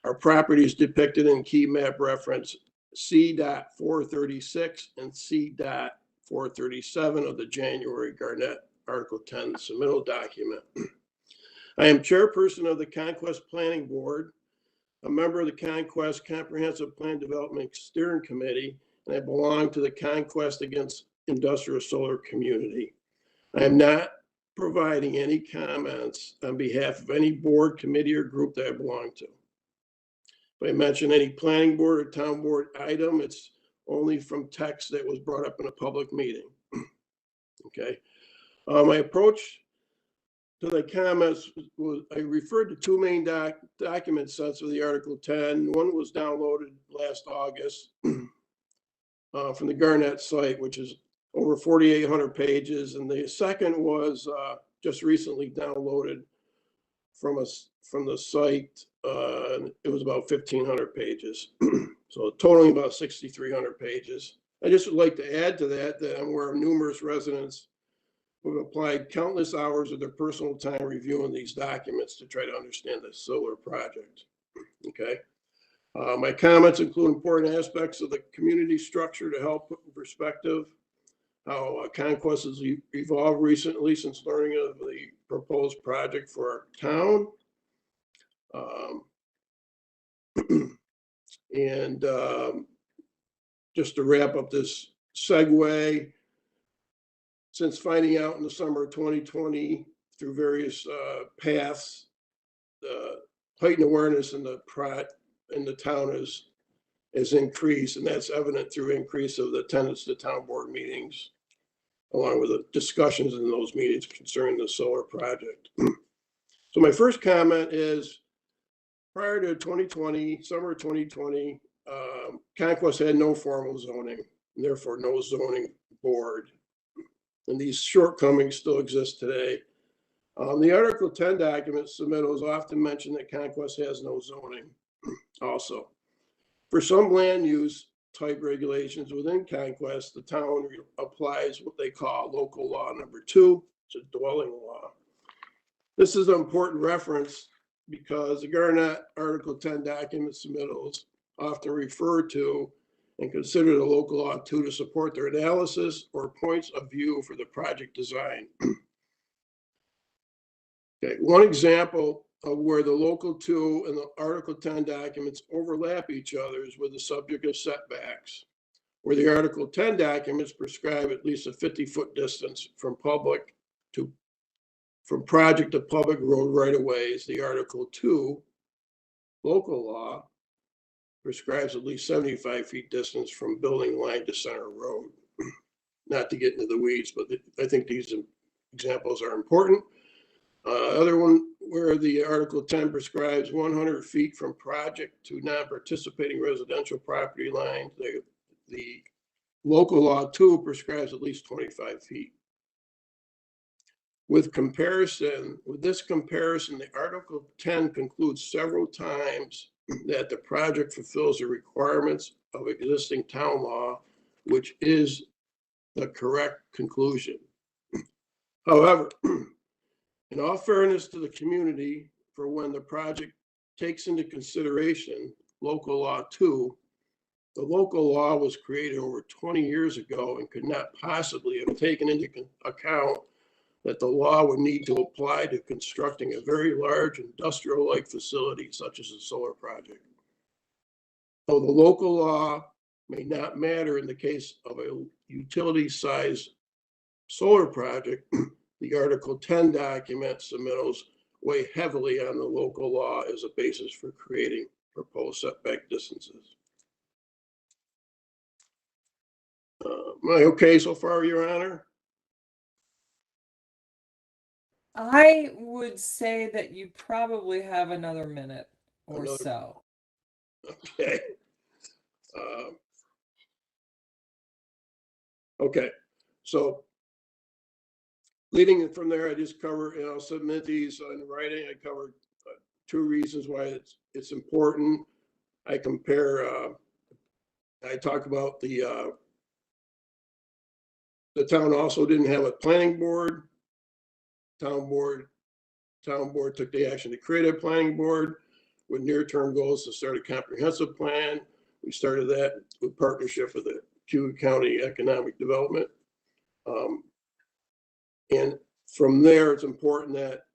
Our property is depicted in key map reference C.436 and C.437 of the January Garnet Article 10 submittal document. I am chairperson of the Conquest Planning Board, a member of the Conquest Comprehensive Plan Development Steering Committee, and I belong to the Conquest Against Industrial Solar community. I am not providing any comments on behalf of any board, committee, or group that I belong to. If I mention any planning board or town board item, it's only from text that was brought up in a public meeting. Okay. My approach to the comments was I referred to two main document sets of the Article 10. One was downloaded last August from the Garnet site, which is over 4,800 pages. And the second was just recently downloaded from the site. It was about 1,500 pages. So totaling about 6,300 pages. I just would like to add to that I'm aware of numerous residents who have applied countless hours of their personal time reviewing these documents to try to understand the solar project. Okay. My comments include important aspects of the community structure to help put in perspective how Conquest has evolved recently since learning of the proposed project for our town. Just to wrap up this segue, since finding out in the summer of 2020 through various paths, heightened awareness in the town has increased, and that's evident through increase of the attendance to town board meetings, along with the discussions in those meetings concerning the solar project. So my first comment is, prior to 2020, summer 2020, Conquest had no formal zoning, and therefore no zoning board. And these shortcomings still exist today. The Article 10 document submittals often mention that Conquest has no zoning also. For some land use type regulations within Conquest, the town applies what they call local law number 2, it's a dwelling law. This is an important reference because the Garnet Article 10 document submittals often refer to and consider the local law 2 to support their analysis or points of view for the project design. Okay, one example of where the local 2 and the Article 10 documents overlap each other is with the subject of setbacks, where the Article 10 documents prescribe at least a 50-foot distance from project to public road right-of-ways. The Article 2 local law prescribes at least 75 feet distance from building line to center road. Not to get into the weeds, but I think these examples are important. Other one where the Article 10 prescribes 100 feet from project to non-participating residential property lines. The local law 2 prescribes at least 25 feet. With this comparison, the Article 10 concludes several times that the project fulfills the requirements of existing town law, which is the correct conclusion. However, in all fairness to the community, for when the project takes into consideration local law 2, the local law was created over 20 years ago and could not possibly have taken into account that the law would need to apply to constructing a very large industrial-like facility such as a solar project. Though the local law may not matter in the case of a utility-sized solar project, the Article 10 document submittals weigh heavily on the local law as a basis for creating proposed setback distances. Am I okay so far, Your Honor? I would say that you probably have another minute or so. Okay. Okay. So leading from there, I just cover, and I'll submit these in writing. I covered 2 reasons why it's important. I compare, I talk about the town also didn't have a planning board. Town board took the action to create a planning board with near-term goals to start a comprehensive plan. We started that with partnership with the Cuyahoga County Economic Development. And from there, it's important that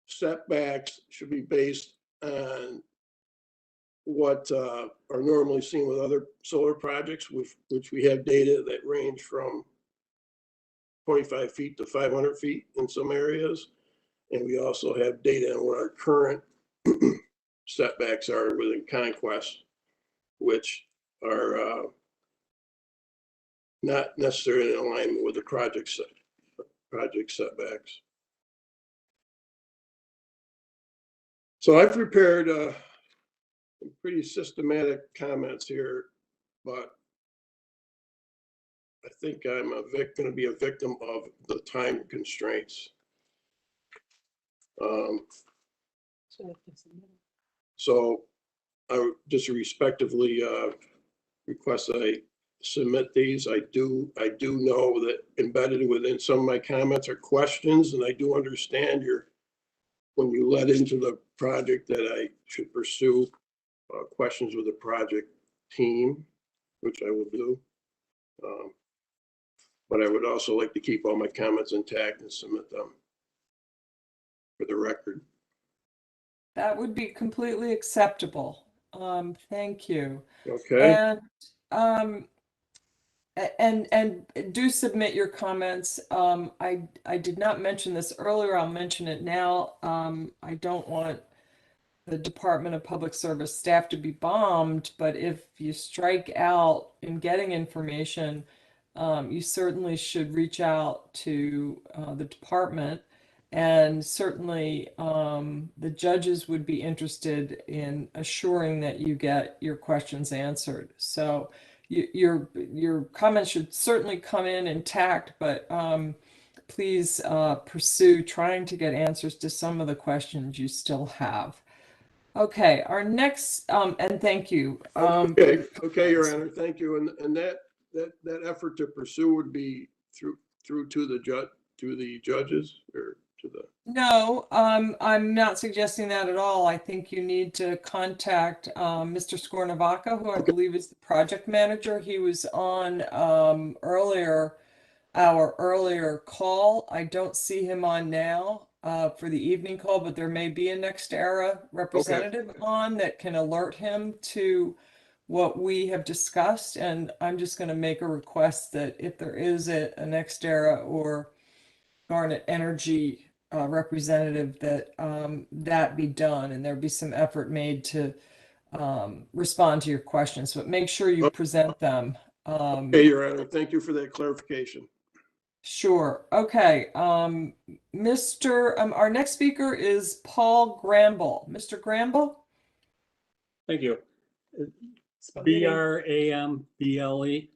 setbacks should be based on what are normally seen with other solar projects, which we have data that range from 25 feet to 500 feet in some areas. And we also have data on what our current setbacks are within Conquest, which are not necessarily in alignment with the project setbacks. So I've prepared some pretty systematic comments here, but I think I'm going to be a victim of the time constraints. So I would just respectively request that I submit these. I do know that embedded within some of my comments are questions, and I do understand when you led into the project that I should pursue questions with the project team, which I will do. But I would also like to keep all my comments intact and submit them for the record. That would be completely acceptable. Thank you. Okay. And do submit your comments. I did not mention this earlier. I'll mention it now. I don't want the Department of Public Service staff to be bombed, but if you strike out in getting information, you certainly should reach out to the department, and certainly the judges would be interested in assuring that you get your questions answered. So your comments should certainly come in intact, but please pursue trying to get answers to some of the questions you still have. Okay, our next, and thank you. Okay, Your Honor, thank you. And that effort to pursue would be through to the judges or to the. No, I'm not suggesting that at all. I think you need to contact Mr. Skornavaca, who I believe is the project manager. He was on our earlier call. I don't see him on now for the evening call, but there may be a NextEra representative on that can alert him to what we have discussed. And I'm just going to make a request that if there is a NextEra or Garnet Energy representative, that that be done and there be some effort made to respond to your questions, but make sure you present them. Okay, Your Honor, thank you for that clarification. Sure. Okay. our next speaker is Paul Bramble. Mr. Granville? Thank you. B-R-A-M-B-L-E.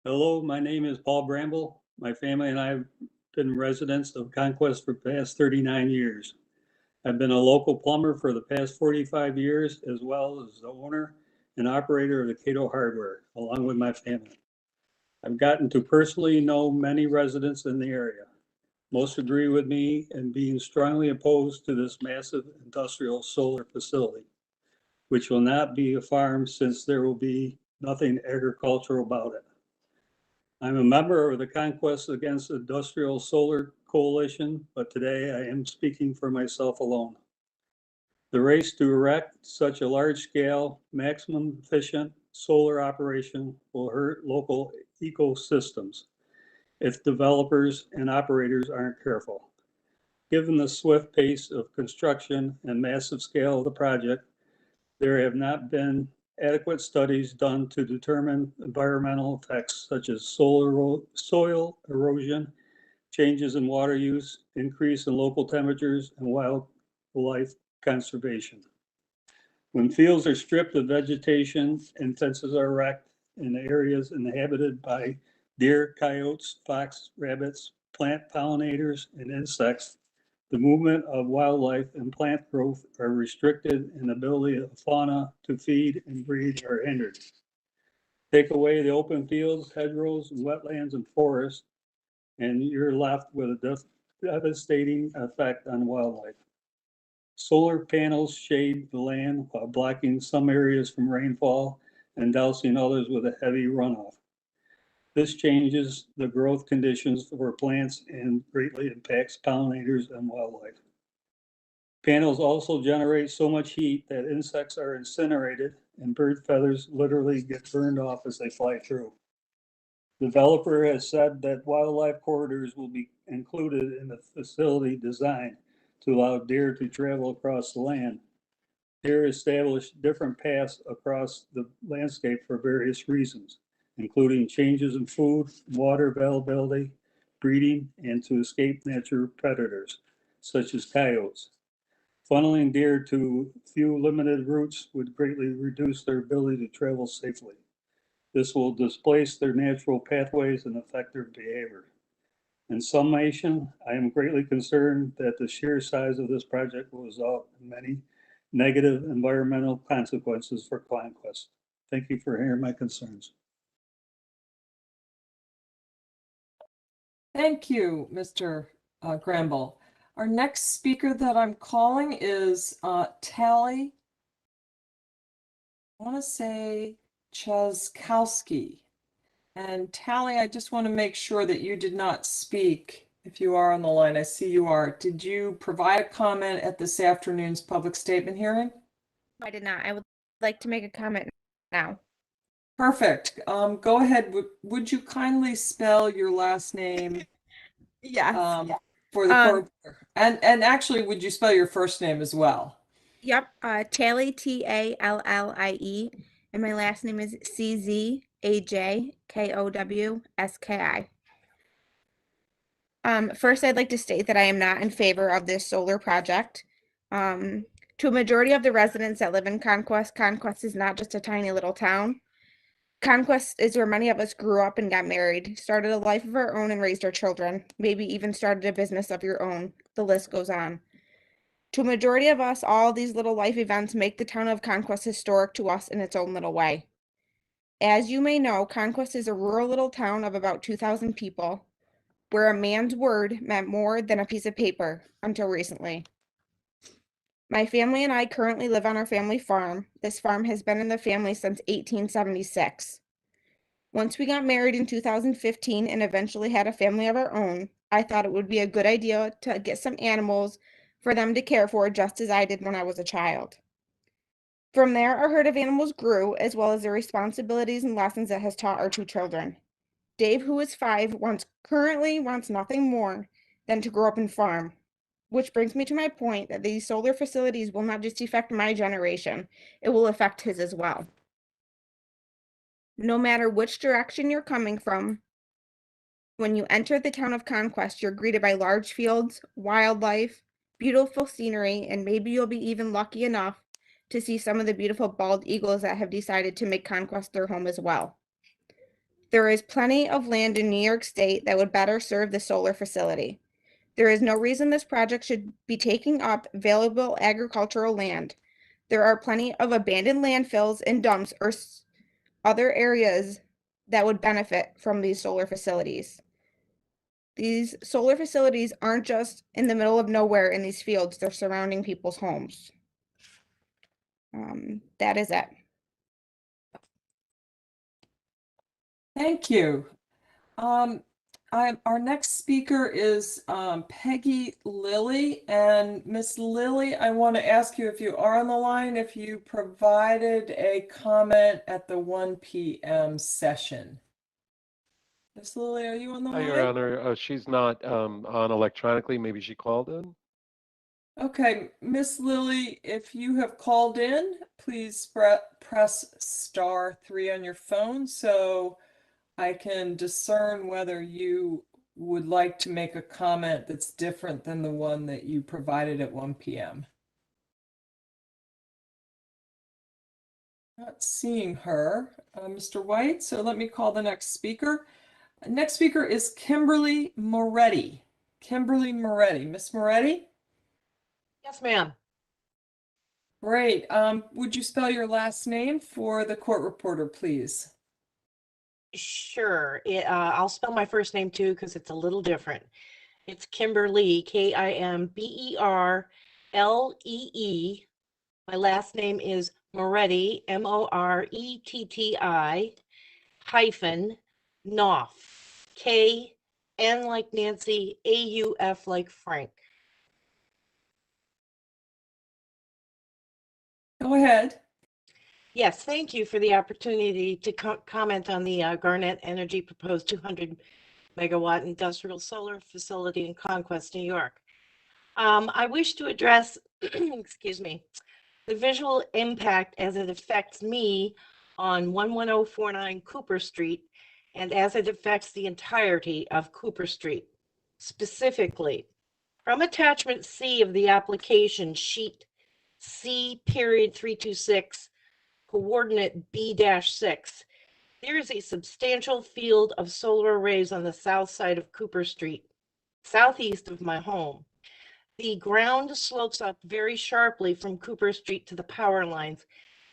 Hello, my name is Paul Bramble. My family and I have been residents of Conquest for the past 39 years. I've been a local plumber for the past 45 years, as well as the owner and operator of the Cato Hardware, along with my family. I've gotten to personally know many residents in the area. Most agree with me in being strongly opposed to this massive industrial solar facility, which will not be a farm since there will be nothing agricultural about it. I'm a member of the Conquest Against Industrial Solar Coalition, but today I am speaking for myself alone. The race to erect such a large-scale, maximum efficient solar operation will hurt local ecosystems if developers and operators aren't careful. Given the swift pace of construction and massive scale of the project, there have not been adequate studies done to determine environmental effects such as soil erosion, changes in water use, increase in local temperatures, and wildlife conservation. When fields are stripped of vegetation and fences are erected in areas inhabited by deer, coyotes, fox, rabbits, plant pollinators, and insects, the movement of wildlife and plant growth are restricted and the ability of fauna to feed and breed are hindered. Take away the open fields, hedgerows, wetlands, and forests, and you're left with a devastating effect on wildlife. Solar panels shade the land while blocking some areas from rainfall and dousing others with a heavy runoff. This changes the growth conditions for plants and greatly impacts pollinators and wildlife. Panels also generate so much heat that insects are incinerated and bird feathers literally get burned off as they fly through. The developer has said that wildlife corridors will be included in the facility design to allow deer to travel across the land. Deer establish different paths across the landscape for various reasons, including changes in food, water availability, breeding, and to escape natural predators, such as coyotes. Funneling deer to few limited routes would greatly reduce their ability to travel safely. This will displace their natural pathways and affect their behavior. In summation, I am greatly concerned that the sheer size of this project will result in many negative environmental consequences for Conquest. Thank you for hearing my concerns. Thank you, Mr. Granville. Our next speaker that I'm calling is Tally, I want to say Chazkowski. And Tally, I just want to make sure that you did not speak. If you are on the line, I see you are. Did you provide a comment at this afternoon's public statement hearing? I did not. I would like to make a comment now. Perfect. Go ahead. Would you kindly spell your last name? Yes. For the court? And actually, would you spell your first name as well? Yep. Tallie, Tallie, and my last name is Czajkowski. First, I'd like to state that I am not in favor of this solar project. To a majority of the residents that live in Conquest, Conquest is not just a tiny little town. Conquest is where many of us grew up and got married, started a life of our own and raised our children, maybe even started a business of your own. The list goes on. To a majority of us, all these little life events make the town of Conquest historic to us in its own little way. As you may know, Conquest is a rural little town of about 2,000 people, where a man's word meant more than a piece of paper until recently. My family and I currently live on our family farm. This farm has been in the family since 1876. Once we got married in 2015 and eventually had a family of our own, I thought it would be a good idea to get some animals for them to care for, just as I did when I was a child. From there, our herd of animals grew, as well as the responsibilities and lessons it has taught our two children. Dave, who is 5, currently wants nothing more than to grow up and farm. Which brings me to my point that these solar facilities will not just affect my generation, it will affect his as well. No matter which direction you're coming from, when you enter the town of Conquest, you're greeted by large fields, wildlife, beautiful scenery, and maybe you'll be even lucky enough to see some of the beautiful bald eagles that have decided to make Conquest their home as well. There is plenty of land in New York State that would better serve the solar facility. There is no reason this project should be taking up valuable agricultural land. There are plenty of abandoned landfills and dumps or other areas that would benefit from these solar facilities. These solar facilities aren't just in the middle of nowhere in these fields, they're surrounding people's homes. That is it. Thank you. Our next speaker is Peggy Lilly. And Miss Lilly, I want to ask you, if you are on the line, if you provided a comment at the 1 p.m. session. Miss Lilly, are you on the line? Your Honor, she's not on electronically. Maybe she called in. Okay, Miss Lilly, if you have called in, please press *3 on your phone so I can discern whether you would like to make a comment that's different than the one that you provided at 1 p.m. Not seeing her, Mr. White, so let me call the next speaker. Next speaker is Kimberly Moretti. Kimberly Moretti. Miss Moretti? Yes, ma'am. Great. Would you spell your last name for the court reporter, please? Sure. I'll spell my first name too because it's a little different. It's Kimberlee, Kimberlee. My last name is Moretti, Moretti, hyphen, Knopf, K-N like Nancy, A-U-F like Frank. Go ahead. Yes, thank you for the opportunity to comment on the Garnet Energy proposed 200 megawatt industrial solar facility in Conquest, New York. I wish to address, excuse me, the visual impact as it affects me on 11049 Cooper Street and as it affects the entirety of Cooper Street. Specifically, from attachment C of the application sheet C.326, coordinate B-6, there is a substantial field of solar arrays on the south side of Cooper Street, southeast of my home. The ground slopes up very sharply from Cooper Street to the power lines,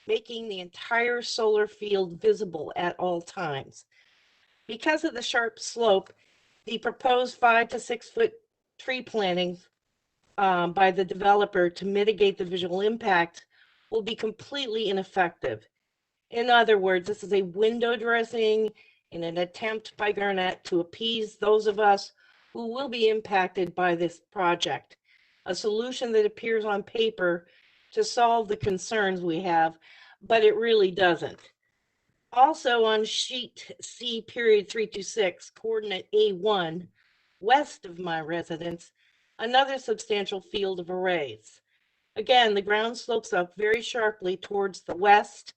making the entire solar field visible at all times. Because of the sharp slope, the proposed 5 to 6 foot tree plantings by the developer to mitigate the visual impact will be completely ineffective. In other words, this is a window dressing in an attempt by Garnet to appease those of us who will be impacted by this project, a solution that appears on paper to solve the concerns we have, but it really doesn't. Also on sheet C.326, coordinate A1, west of my residence, another substantial field of arrays. Again, the ground slopes up very sharply towards the west,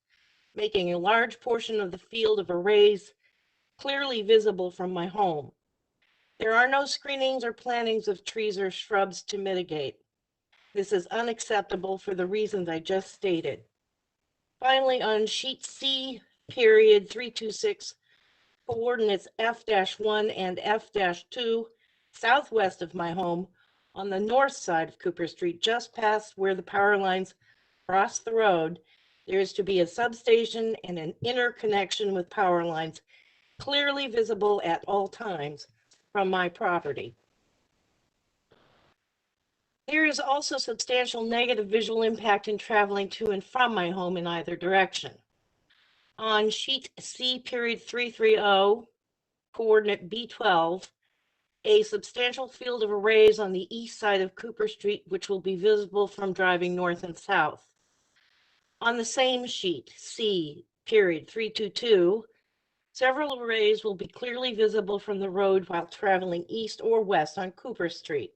making a large portion of the field of arrays clearly visible from my home. There are no screenings or plantings of trees or shrubs to mitigate. This is unacceptable for the reasons I just stated. Finally, on sheet C.326, coordinates F-1 and F-2, southwest of my home, on the north side of Cooper Street, just past where the power lines cross the road, there is to be a substation and an interconnection with power lines clearly visible at all times from my property. There is also substantial negative visual impact in traveling to and from my home in either direction. On sheet C.330, coordinate B12, a substantial field of arrays on the east side of Cooper Street, which will be visible from driving north and south. On the same sheet, C.322, several arrays will be clearly visible from the road while traveling east or west on Cooper Street.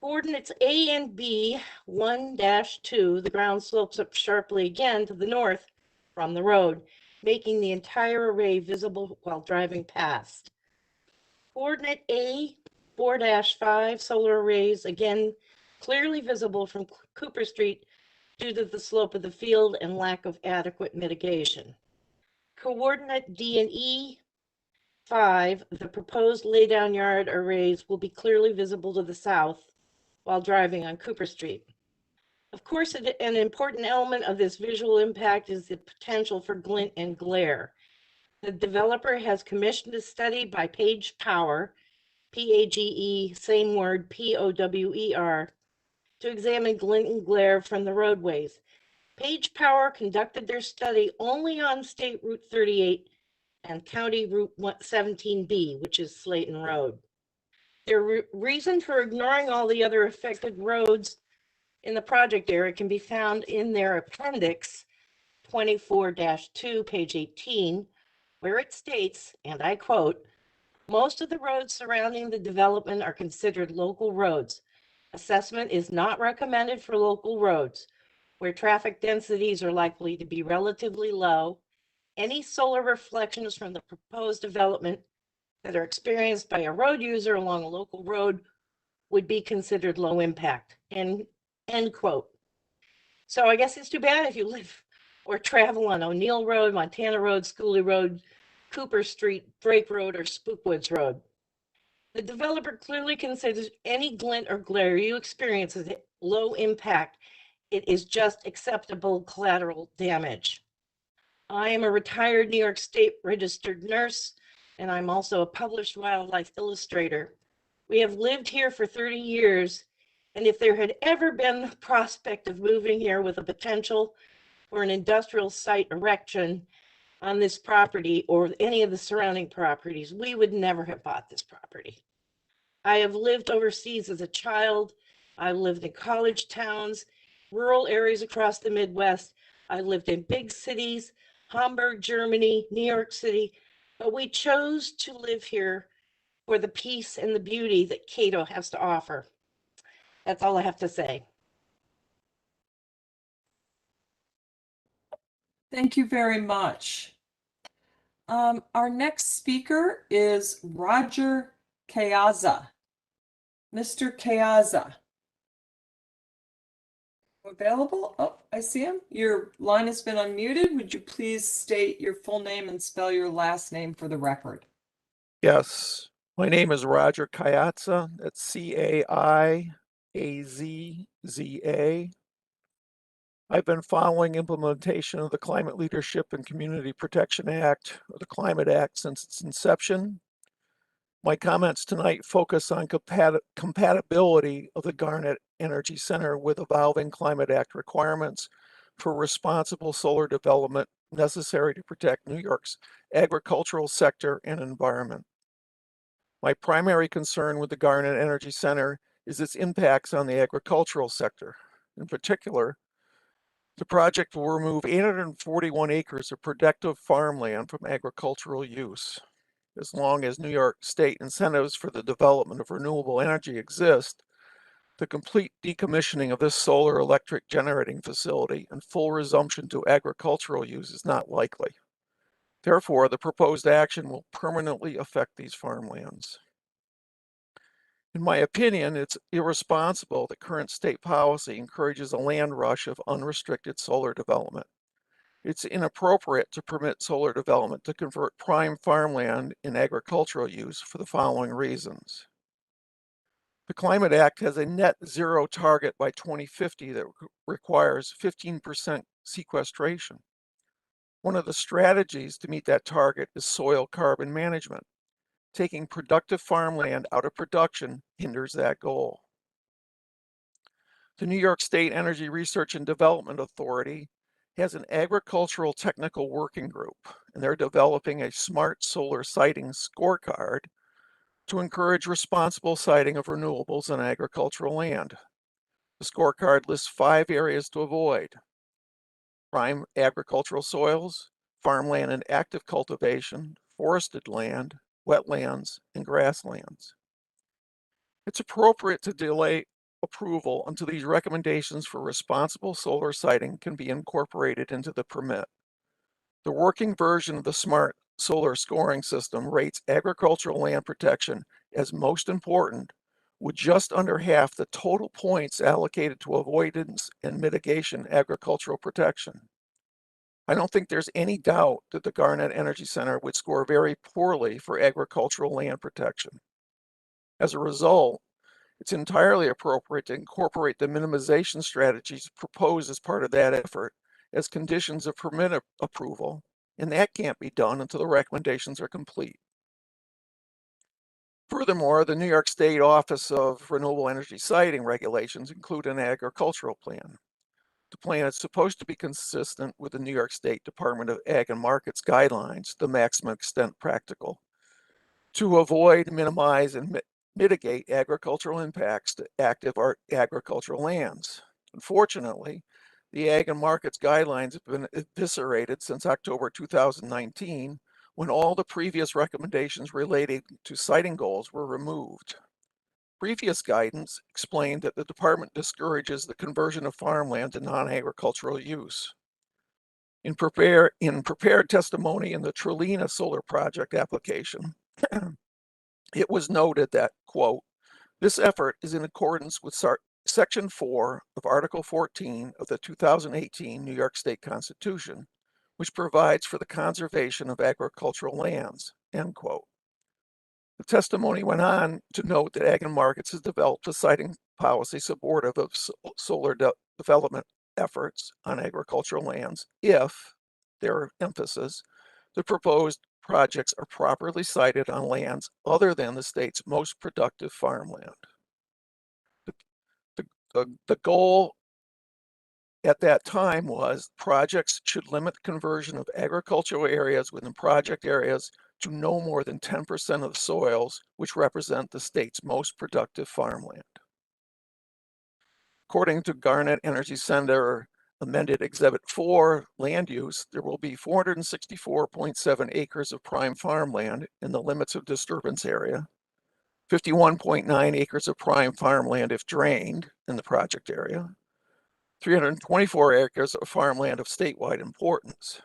Coordinates A and B, 1-2, the ground slopes up sharply again to the north from the road, making the entire array visible while driving past. Coordinate A, 4-5, solar arrays, again, clearly visible from Cooper Street due to the slope of the field and lack of adequate mitigation. Coordinate D and E, 5, the proposed laydown yard arrays will be clearly visible to the south while driving on Cooper Street. Of course, an important element of this visual impact is the potential for glint and glare. The developer has commissioned a study by Page Power, P-A-G-E, same word, P-O-W-E-R, to examine glint and glare from the roadways. Page Power conducted their study only on State Route 38 and County Route 17B, which is Slayton Road. Their reason for ignoring all the other affected roads in the project area can be found in their appendix 24-2, page 18, where it states, and I quote, "Most of the roads surrounding the development are considered local roads. Assessment is not recommended for local roads where traffic densities are likely to be relatively low. Any solar reflections from the proposed development that are experienced by a road user along a local road would be considered low impact," end quote. So I guess it's too bad if you live or travel on O'Neill Road, Montana Road, Schooley Road, Cooper Street, Drake Road, or Spookwoods Road. The developer clearly considers any glint or glare you experience as low impact. It is just acceptable collateral damage. I am a retired New York State registered nurse, and I'm also a published wildlife illustrator. We have lived here for 30 years, and if there had ever been the prospect of moving here with a potential for an industrial site erection on this property or any of the surrounding properties, we would never have bought this property. I have lived overseas as a child. I lived in college towns, rural areas across the Midwest. I lived in big cities, Hamburg, Germany, New York City, but we chose to live here for the peace and the beauty that Cato has to offer. That's all I have to say. Thank you very much. Our next speaker is Roger Kayaza. Mr. Kayaza. Available? Oh, I see him. Your line has been unmuted. Would you please state your full name and spell your last name for the record? Yes, my name is Roger Kayaza. That's Caiazza. I've been following implementation of the Climate Leadership and Community Protection Act, or the Climate Act, since its inception. My comments tonight focus on compatibility of the Garnet Energy Center with evolving Climate Act requirements for responsible solar development necessary to protect New York's agricultural sector and environment. My primary concern with the Garnet Energy Center is its impacts on the agricultural sector. In particular, the project will remove 841 acres of productive farmland from agricultural use. As long as New York State incentives for the development of renewable energy exist, the complete decommissioning of this solar electric generating facility and full resumption to agricultural use is not likely. Therefore, the proposed action will permanently affect these farmlands. In my opinion, it's irresponsible that current state policy encourages a land rush of unrestricted solar development. It's inappropriate to permit solar development to convert prime farmland in agricultural use for the following reasons. The Climate Act has a net zero target by 2050 that requires 15% sequestration. One of the strategies to meet that target is soil carbon management. Taking productive farmland out of production hinders that goal. The New York State Energy Research and Development Authority has an agricultural technical working group, and they're developing a smart solar siting scorecard to encourage responsible siting of renewables on agricultural land. The scorecard lists 5 areas to avoid: prime agricultural soils, farmland and active cultivation, forested land, wetlands, and grasslands. It's appropriate to delay approval until these recommendations for responsible solar siting can be incorporated into the permit. The working version of the smart solar scoring system rates agricultural land protection as most important, with just under half the total points allocated to avoidance and mitigation agricultural protection. I don't think there's any doubt that the Garnet Energy Center would score very poorly for agricultural land protection. As a result, it's entirely appropriate to incorporate the minimization strategies proposed as part of that effort as conditions of permit approval, and that can't be done until the recommendations are complete. Furthermore, the New York State Office of Renewable Energy Siting regulations include an agricultural plan. The plan is supposed to be consistent with the New York State Department of Ag and Markets guidelines to the maximum extent practical, to avoid, minimize, and mitigate agricultural impacts to active agricultural lands. Unfortunately, the Ag and Markets guidelines have been eviscerated since October 2019, when all the previous recommendations related to siting goals were removed. Previous guidance explained that the department discourages the conversion of farmland to non-agricultural use. In prepared testimony in the Trulina Solar Project application, it was noted that, quote, this effort is in accordance with Section 4 of Article 14 of the 2018 New York State Constitution, which provides for the conservation of agricultural lands, end quote. The testimony went on to note that Ag and Markets has developed a siting policy supportive of solar development efforts on agricultural lands if, their emphasis, the proposed projects are properly sited on lands other than the state's most productive farmland. The goal at that time was projects should limit conversion of agricultural areas within project areas to no more than 10% of the soils which represent the state's most productive farmland. According to Garnet Energy Center amended Exhibit 4 land use, there will be 464.7 acres of prime farmland in the limits of disturbance area, 51.9 acres of prime farmland if drained in the project area, 324 acres of farmland of statewide importance.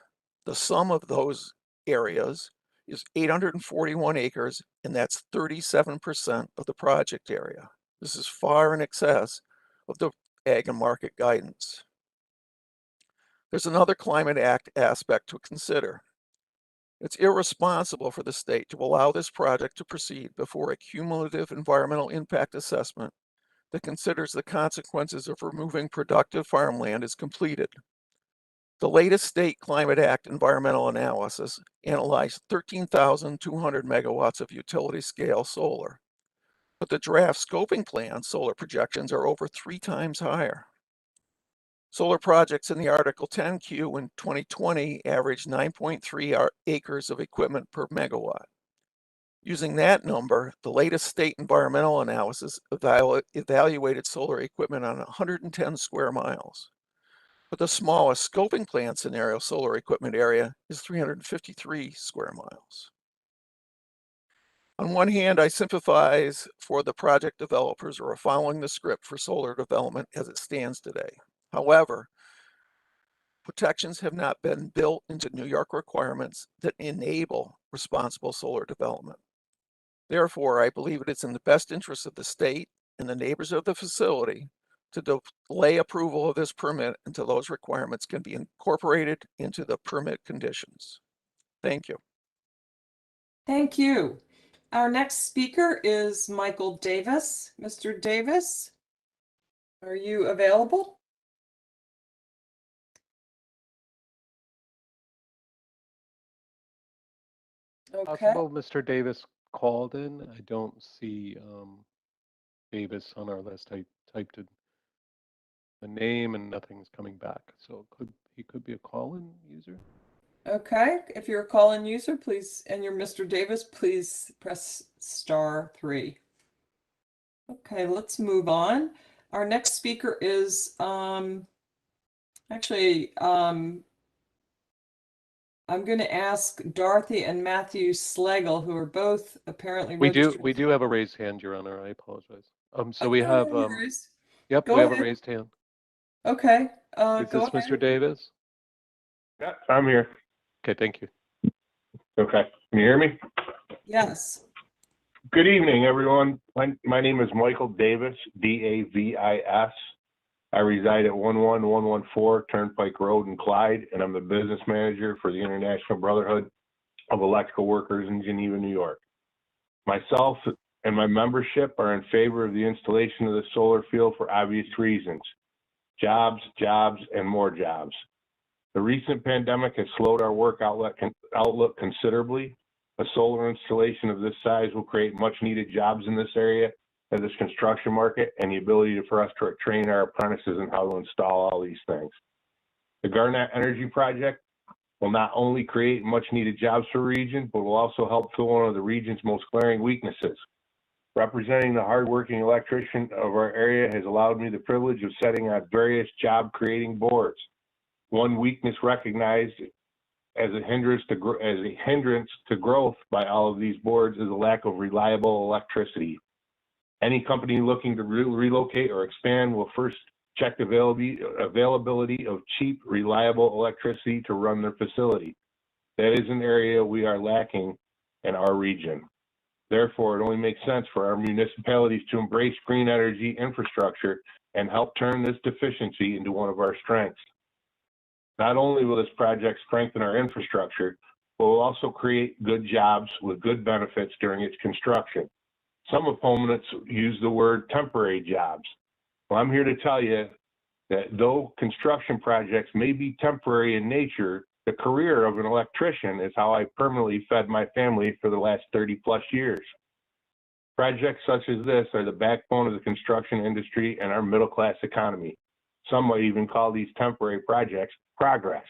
The sum of those areas is 841 acres, and that's 37% of the project area. This is far in excess of the Ag and Market guidance. There's another Climate Act aspect to consider. It's irresponsible for the state to allow this project to proceed before a cumulative environmental impact assessment that considers the consequences of removing productive farmland is completed. The latest State Climate Act environmental analysis analyzed 13,200 megawatts of utility scale solar, but the draft scoping plan solar projections are over 3 times higher. Solar projects in the Article 10Q in 2020 averaged 9.3 acres of equipment per megawatt. Using that number, the latest state environmental analysis evaluated solar equipment on 110 square miles. But the smallest scoping plan scenario solar equipment area is 353 square miles. On one hand, I sympathize for the project developers who are following the script for solar development as it stands today. However, protections have not been built into New York requirements that enable responsible solar development. Therefore, I believe it is in the best interest of the state and the neighbors of the facility to delay approval of this permit until those requirements can be incorporated into the permit conditions. Thank you. Thank you. Our next speaker is Michael Davis. Mr. Davis, are you available? Okay. Possible Mr. Davis called in. I don't see Davis on our list. I typed in the name and nothing's coming back. So he could be a call-in user. Okay, if you're a call-in user, please, and you're Mr. Davis, please press *3. Okay, let's move on. Our next speaker is actually I'm going to ask Dorothy and Matthew Schlegel, who are both apparently registered. We do have a raised hand, Your Honor. I apologize. So we no have worries. yep, Go we have ahead. a raised hand. Okay. Is go this ahead. Mr. Davis? Yeah, I'm here. Okay, thank you. Okay, can you hear me? Yes. Good evening, everyone. My name is Michael Davis, D-A-V-I-S. I reside at 11114 Turnpike Road in Clyde, and I'm the business manager for the International Brotherhood of Electrical Workers in Geneva, New York. Myself and my membership are in favor of the installation of the solar field for obvious reasons. Jobs, jobs, and more jobs. The recent pandemic has slowed our work outlook considerably. A solar installation of this size will create much needed jobs in this area of this construction market and the ability for us to train our apprentices in how to install all these things. The Garnet Energy Project will not only create much needed jobs for the region, but will also help fill one of the region's most glaring weaknesses. Representing the hardworking electrician of our area has allowed me the privilege of setting on various job creating boards. One weakness recognized as a hindrance to growth by all of these boards is a lack of reliable electricity. Any company looking to relocate or expand will first check the availability of cheap, reliable electricity to run their facility. That is an area we are lacking in our region. Therefore, it only makes sense for our municipalities to embrace green energy infrastructure and help turn this deficiency into one of our strengths. Not only will this project strengthen our infrastructure, but will also create good jobs with good benefits during its construction. Some opponents use the word temporary jobs. Well, I'm here to tell you that though construction projects may be temporary in nature, the career of an electrician is how I permanently fed my family for the last 30+ years. Projects such as this are the backbone of the construction industry and our middle-class economy. Some might even call these temporary projects progress.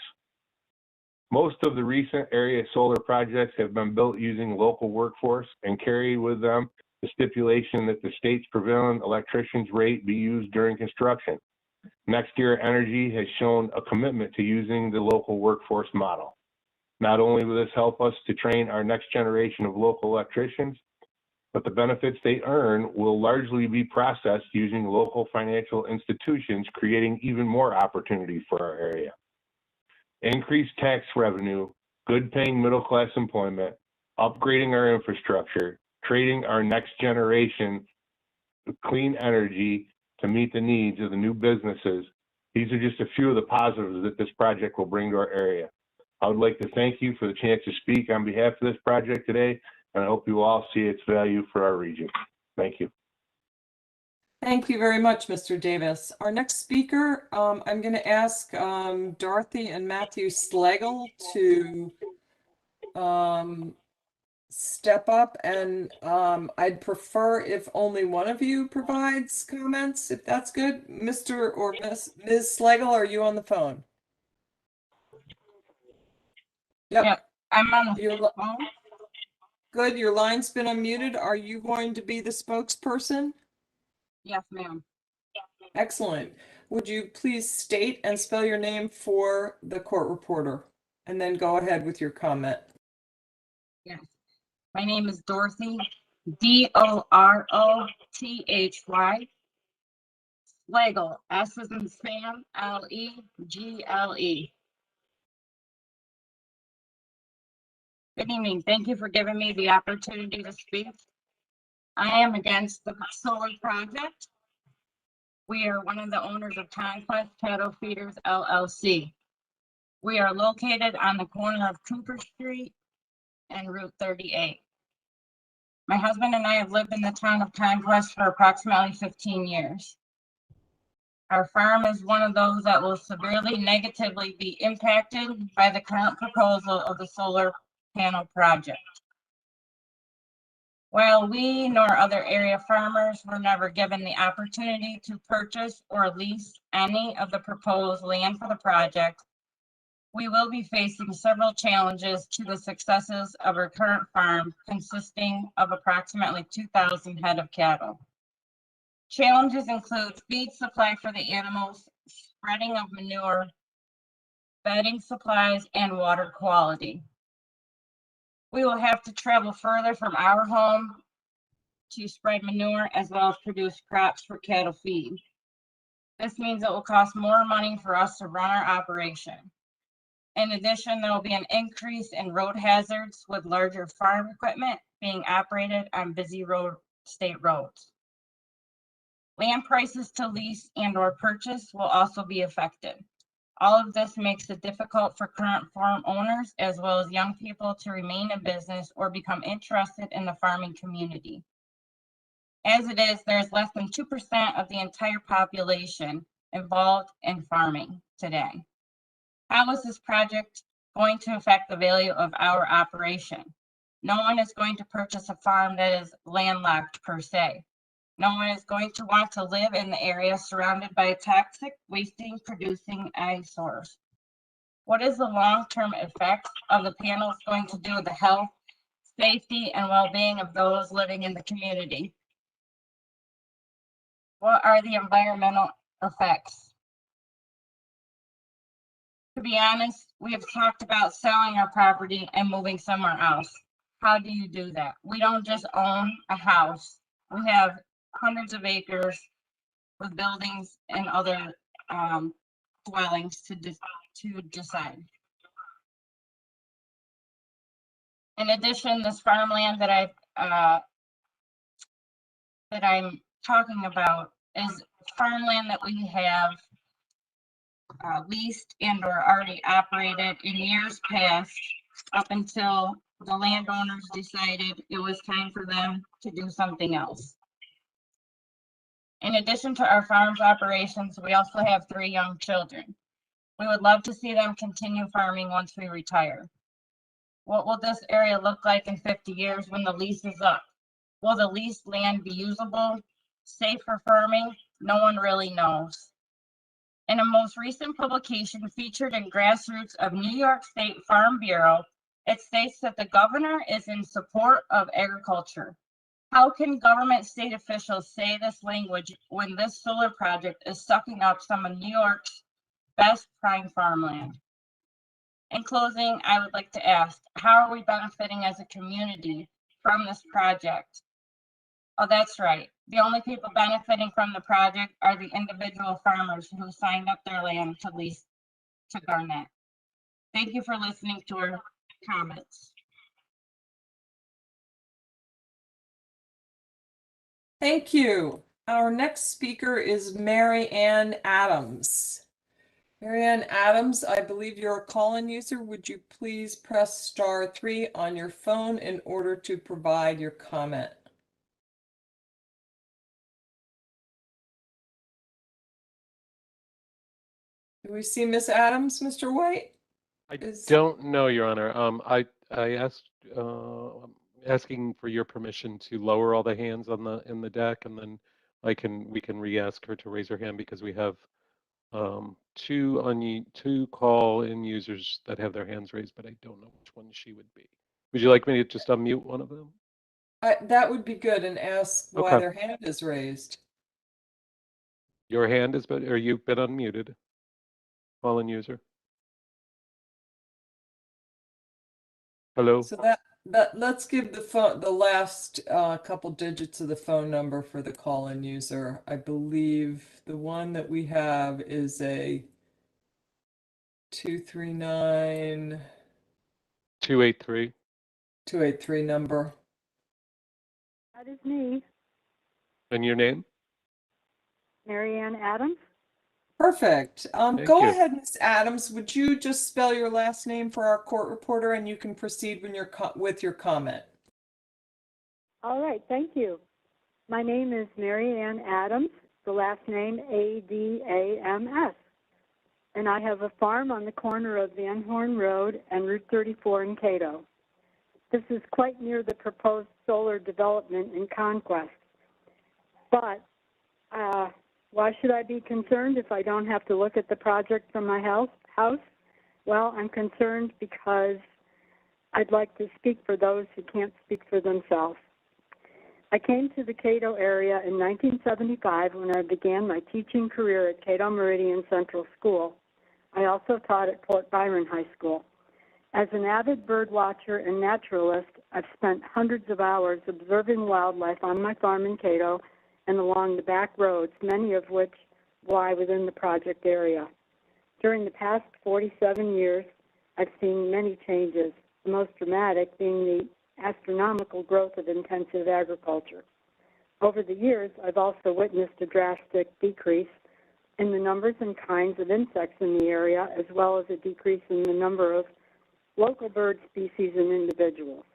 Most of the recent area solar projects have been built using local workforce and carry with them the stipulation that the state's prevailing electrician's rate be used during construction. NextEra Energy has shown a commitment to using the local workforce model. Not only will this help us to train our next generation of local electricians, but the benefits they earn will largely be processed using local financial institutions, creating even more opportunity for our area. Increased tax revenue, good paying middle-class employment, upgrading our infrastructure, trading our next generation clean energy to meet the needs of the new businesses. These are just a few of the positives that this project will bring to our area. I would like to thank you for the chance to speak on behalf of this project today, and I hope you all see its value for our region. Thank you. Thank you very much, Mr. Davis. Our next speaker, I'm going to ask Dorothy and Matthew Slagle to step up, and I'd prefer if only one of you provides comments, if that's good. Mr. or Ms. Slagle, are you on the phone? Yep. I'm on the phone. Good, your line's been unmuted. Are you going to be the spokesperson? Yes, ma'am. Excellent. Would you please state and spell your name for the court reporter, and then go ahead with your comment. Yes. My name is Dorothy, D-O-R-O-T-H-Y. Slagle, S as in Sam, L-E-G-L-E. Good evening. Thank you for giving me the opportunity to speak. I am against the solar project. We are one of the owners of Conquest Cattle Feeders, LLC. We are located on the corner of Cooper Street and Route 38. My husband and I have lived in the town of Conquest for approximately 15 years. Our farm is one of those that will severely negatively be impacted by the current proposal of the solar panel project. While we nor other area farmers were never given the opportunity to purchase or lease any of the proposed land for the project, we will be facing several challenges to the successes of our current farm, consisting of approximately 2,000 head of cattle. Challenges include feed supply for the animals, spreading of manure, bedding supplies, and water quality. We will have to travel further from our home to spread manure as well as produce crops for cattle feed. This means it will cost more money for us to run our operation. In addition, there will be an increase in road hazards with larger farm equipment being operated on busy state roads. Land prices to lease and/or purchase will also be affected. All of this makes it difficult for current farm owners as well as young people to remain in business or become interested in the farming community. As it is, there is less than 2% of the entire population involved in farming today. How is this project going to affect the value of our operation? No one is going to purchase a farm that is landlocked per se. No one is going to want to live in the area surrounded by toxic, wasting, producing eyesores. What is the long-term effect of the panels going to do with the health, safety, and well-being of those living in the community? What are the environmental effects? To be honest, we have talked about selling our property and moving somewhere else. How do you do that? We don't just own a house. We have hundreds of acres with buildings and other dwellings to decide. In addition, this farmland that I'm talking about is farmland that we have leased and or already operated in years past up until the landowners decided it was time for them to do something else. In addition to our farm's operations, we also have 3 young children. We would love to see them continue farming once we retire. What will this area look like in 50 years when the lease is up? Will the leased land be usable, safe for farming? No one really knows. In a most recent publication featured in Grassroots of New York State Farm Bureau, it states that the governor is in support of agriculture. How can government state officials say this language when this solar project is sucking up some of New York's best prime farmland? In closing, I would like to ask, how are we benefiting as a community from this project? Oh, that's right. The only people benefiting from the project are the individual farmers who signed up their land to lease to Garnet. Thank you for listening to our comments. Thank you. Our next speaker is Mary Ann Adams. Mary Ann Adams, I believe you're a call-in user. Would you please press *3 on your phone in order to provide your comment? Do we see Miss Adams, Mr. White? I don't know, Your Honor. I asked asking for your permission to lower all the hands on in the deck, and then we can re-ask her to raise her hand because we have two call-in users that have their hands raised, but I don't know which one she would be. Would you like me to just unmute one of them? That would be good, and ask why their hand is raised. Your hand is, or you've been unmuted. Call-in user. Hello. So let's give the last couple digits of the phone number for the call-in user. I believe the one that we have is a 239 283. 283 number. That is me, And your name? Mary Ann Adams. Perfect. Thank Go you. ahead, Ms. Adams. Would you just spell your last name for our court reporter, and you can proceed when with your comment. All right, thank you. My name is Mary Ann Adams, the last name A-D-A-M-S. And I have a farm on the corner of Van Horn Road and Route 34 in Cato. This is quite near the proposed solar development in Conquest. But why should I be concerned if I don't have to look at the project from my house? Well, I'm concerned because I'd like to speak for those who can't speak for themselves. I came to the Cato area in 1975 when I began my teaching career at Cato Meridian Central School. I also taught at Port Byron High School. As an avid bird watcher and naturalist, I've spent hundreds of hours observing wildlife on my farm in Cato and along the back roads, many of which lie within the project area. During the past 47 years, I've seen many changes, the most dramatic being the astronomical growth of intensive agriculture. Over the years, I've also witnessed a drastic decrease in the numbers and kinds of insects in the area, as well as a decrease in the number of local bird species and individuals.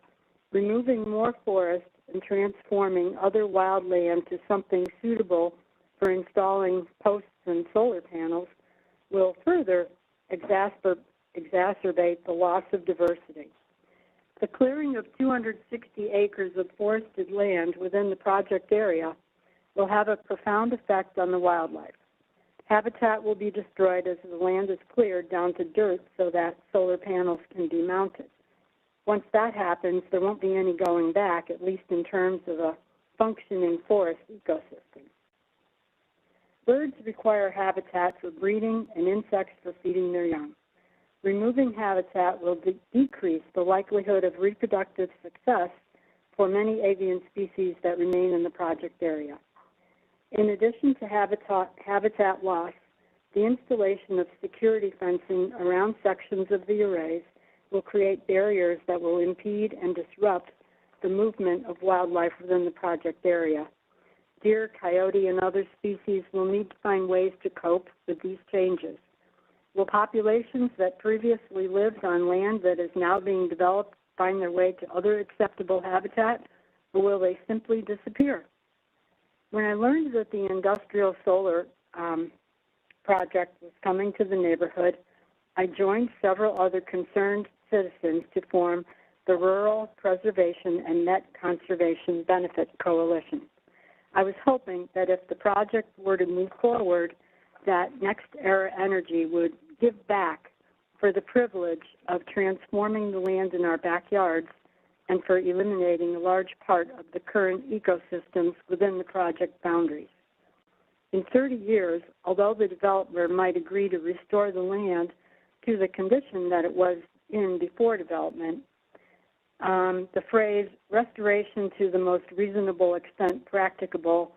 Removing more forest and transforming other wild land to something suitable for installing posts and solar panels will further exacerbate the loss of diversity. The clearing of 260 acres of forested land within the project area will have a profound effect on the wildlife. Habitat will be destroyed as the land is cleared down to dirt so that solar panels can be mounted. Once that happens, there won't be any going back, at least in terms of a functioning forest ecosystem. Birds require habitat for breeding and insects for feeding their young. Removing habitat will decrease the likelihood of reproductive success for many avian species that remain in the project area. In addition to habitat loss, the installation of security fencing around sections of the arrays will create barriers that will impede and disrupt the movement of wildlife within the project area. Deer, coyote, and other species will need to find ways to cope with these changes. Will populations that previously lived on land that is now being developed find their way to other acceptable habitat, or will they simply disappear? When I learned that the industrial solar project was coming to the neighborhood, I joined several other concerned citizens to form the Rural Preservation and Net Conservation Benefit Coalition. I was hoping that if the project were to move forward, that Next Era Energy would give back for the privilege of transforming the land in our backyards and for eliminating a large part of the current ecosystems within the project boundaries. In 30 years, although the developer might agree to restore the land to the condition that it was in before development, the phrase restoration to the most reasonable extent practicable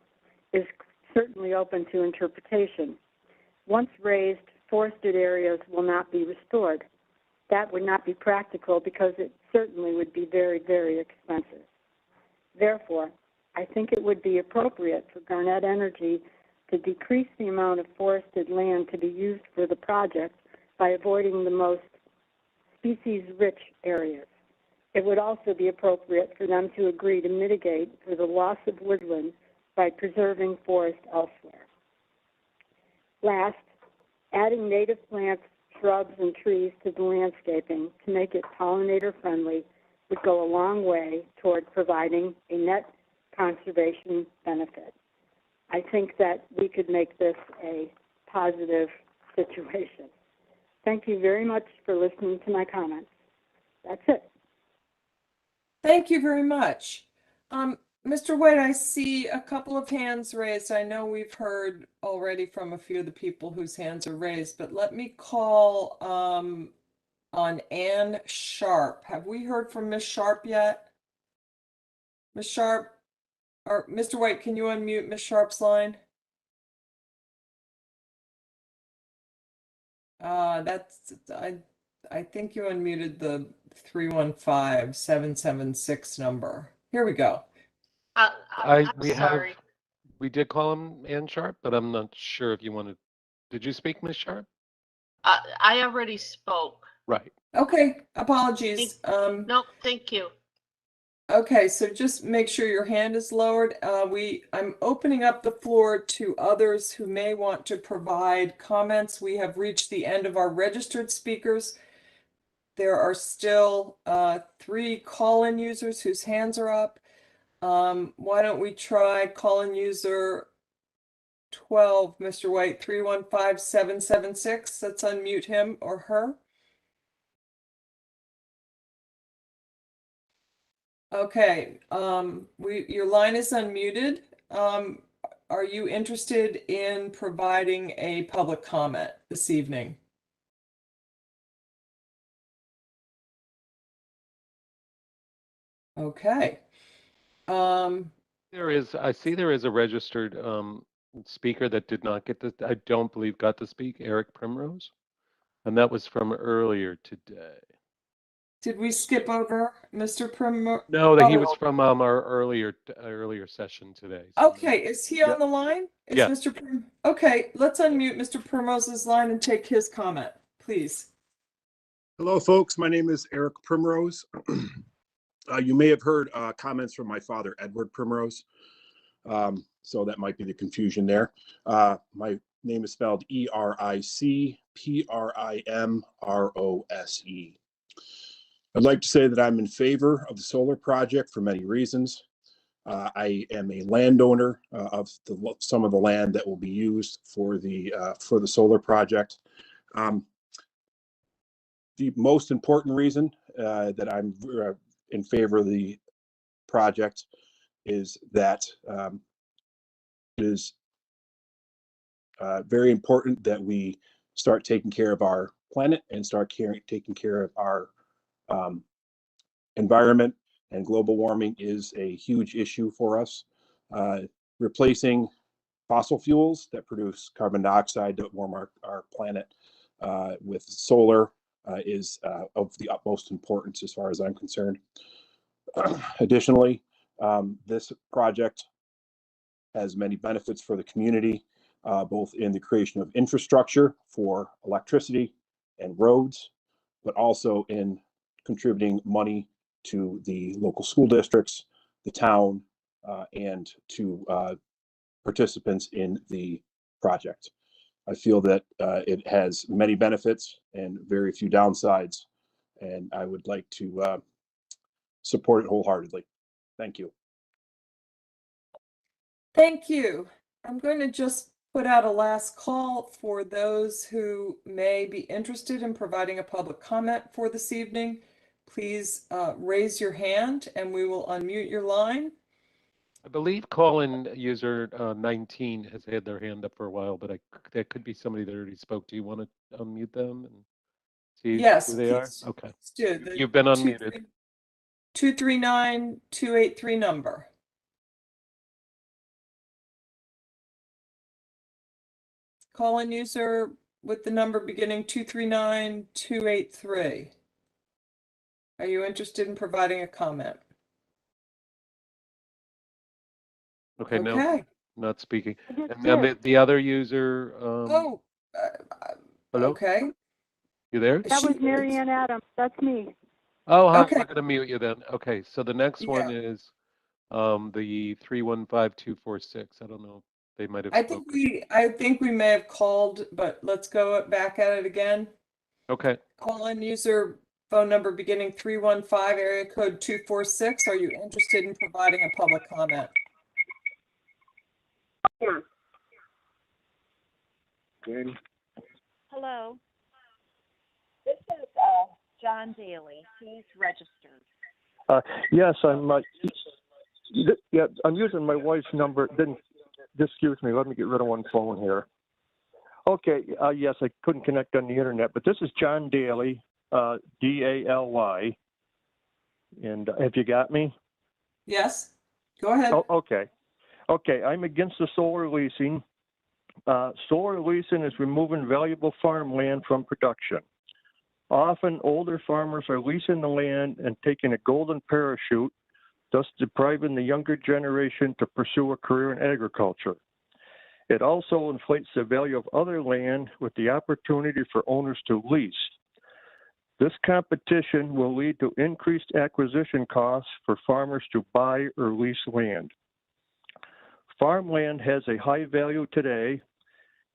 is certainly open to interpretation. Once raised, forested areas will not be restored. That would not be practical because it certainly would be very, very expensive. Therefore, I think it would be appropriate for Garnet Energy to decrease the amount of forested land to be used for the project by avoiding the most species-rich areas. It would also be appropriate for them to agree to mitigate for the loss of woodland by preserving forest elsewhere. Last, adding native plants, shrubs, and trees to the landscaping to make it pollinator-friendly would go a long way toward providing a net conservation benefit. I think that we could make this a positive situation. Thank you very much for listening to my comments. That's it. Thank you very much. Mr. White, I see a couple of hands raised. I know we've heard already from a few of the people whose hands are raised, but let me call on Ann Sharp. Have we heard from Ms. Sharp yet? Ms. Sharp, or Mr. White, can you unmute Ms. Sharp's line? I think you unmuted the 315-776 number. Here we go. I'm sorry. We did call him Ann Sharp, but I'm not sure if you wanted. Did you speak, Ms. Sharp? I already spoke. Right. Okay, apologies. Nope, thank you. Okay, so just make sure your hand is lowered. I'm opening up the floor to others who may want to provide comments. We have reached the end of our registered speakers. There are still 3 call-in users whose hands are up. Why don't we try call-in user 12, Mr. White, 315-776. Let's unmute him or her. Okay, your line is unmuted. Are you interested in providing a public comment this evening? Okay. I see there is a registered speaker that did not get to, I don't believe got to speak, Eric Primrose. And that was from earlier today. Did we skip over Mr. Primrose? No, he was from our earlier session today. So okay, is he on the line? Is yeah. Mr. Okay, let's unmute Mr. Primrose's line and take his comment, please. Hello, folks. My name is Eric Primrose. You may have heard comments from my father, Edward Primrose. So that might be the confusion there. My name is spelled E-R-I-C-P-R-I-M-R-O-S-E. I'd like to say that I'm in favor of the solar project for many reasons. I am a landowner of some of the land that will be used for the solar project. The most important reason that I'm in favor of the project is that it is very important that we start taking care of our planet and start taking care of our environment, and global warming is a huge issue for us. Replacing fossil fuels that produce carbon dioxide that warm our planet with solar is of the utmost importance as far as I'm concerned. Additionally, this project has many benefits for the community. both in the creation of infrastructure for electricity and roads, but also in contributing money to the local school districts, the town, and to participants in the project. I feel that it has many benefits and very few downsides, and I would like to support it wholeheartedly. Thank you. Thank you. I'm going to just put out a last call for those who may be interested in providing a public comment for this evening. Please raise your hand and we will unmute your line. I believe call-in user 19 has had their hand up for a while, but that could be somebody that already spoke. Do you want to unmute them and see Yes, who they are? please. Okay. Let's do it. The You've been unmuted. 239-283 number. Call-in user with the number beginning 239-283. Are you interested in providing a comment? Okay, no, Okay. not speaking. I just And then did. the other user, Oh, hello? okay. You there? That was Mary Ann Adams. That's me. Oh, hi, Okay. we're gonna mute you then. Okay, so the next one is the 315-246. I don't know. They might have I spoken. think we may have called, but let's go back at it again. Okay. Call-in user phone number beginning 315, area code 246. Are you interested in providing a public comment? Yeah. Hello. This is John Daly. He's registered. Yes, I'm using my wife's number. Then, excuse me, let me get rid of one phone here. Okay, yes, I couldn't connect on the internet, but this is John Daly, D-A-L-Y. And have you got me? Yes, go ahead. Oh, okay. Okay, I'm against the solar leasing. Solar leasing is removing valuable farmland from production. Often, older farmers are leasing the land and taking a golden parachute, thus depriving the younger generation to pursue a career in agriculture. It also inflates the value of other land with the opportunity for owners to lease. This competition will lead to increased acquisition costs for farmers to buy or lease land. Farmland has a high value today,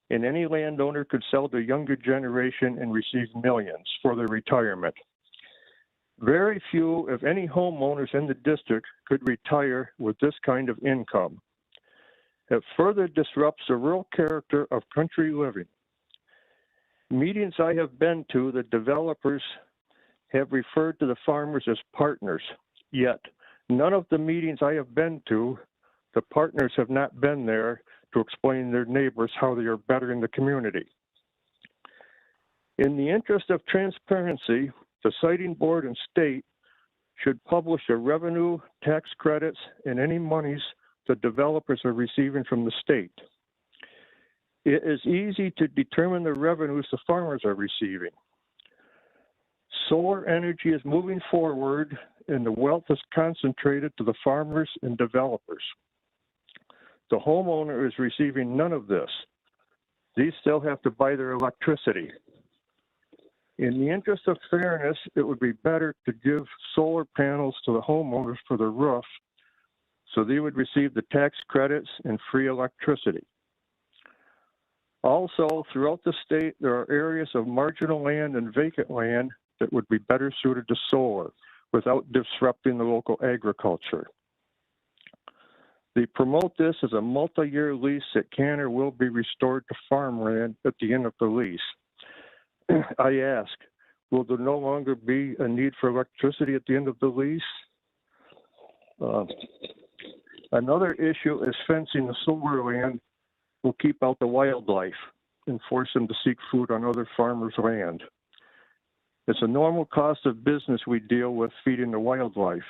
and any landowner could sell to younger generation and receive millions for their retirement. Very few, if any, homeowners in the district could retire with this kind of income. It further disrupts the rural character of country living. Meetings I have been to, the developers have referred to the farmers as partners, yet none of the meetings I have been to, the partners have not been there to explain to their neighbors how they are bettering the community. In the interest of transparency, the siting board and state should publish the revenue, tax credits, and any monies the developers are receiving from the state. It is easy to determine the revenues the farmers are receiving. Solar energy is moving forward and the wealth is concentrated to the farmers and developers. The homeowner is receiving none of this. These still have to buy their electricity. In the interest of fairness, it would be better to give solar panels to the homeowners for the roof so they would receive the tax credits and free electricity. Also, throughout the state, there are areas of marginal land and vacant land that would be better suited to solar without disrupting the local agriculture. They promote this as a multi-year lease that can or will be restored to farmland at the end of the lease. I ask, will there no longer be a need for electricity at the end of the lease? Another issue is fencing the solar land will keep out the wildlife and force them to seek food on other farmers' land. It's a normal cost of business we deal with feeding the wildlife,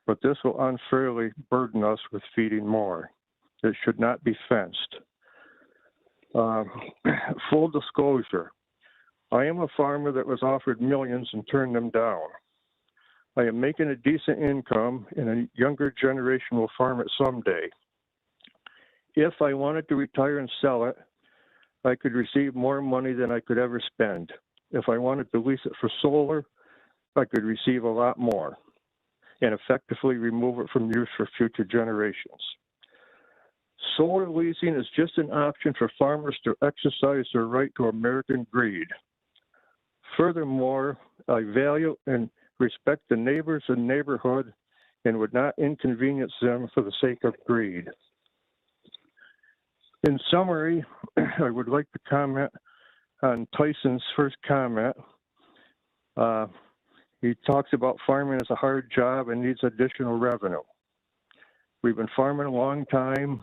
but this will unfairly burden us with feeding more. It should not be fenced. Full disclosure, I am a farmer that was offered millions and turned them down. I am making a decent income and a younger generation will farm it someday. If I wanted to retire and sell it, I could receive more money than I could ever spend. If I wanted to lease it for solar, I could receive a lot more and effectively remove it from use for future generations. Solar leasing is just an option for farmers to exercise their right to American greed. Furthermore, I value and respect the neighbors and neighborhood and would not inconvenience them for the sake of greed. In summary, I would like to comment on Tyson's first comment. He talks about farming as a hard job and needs additional revenue. We've been farming a long time.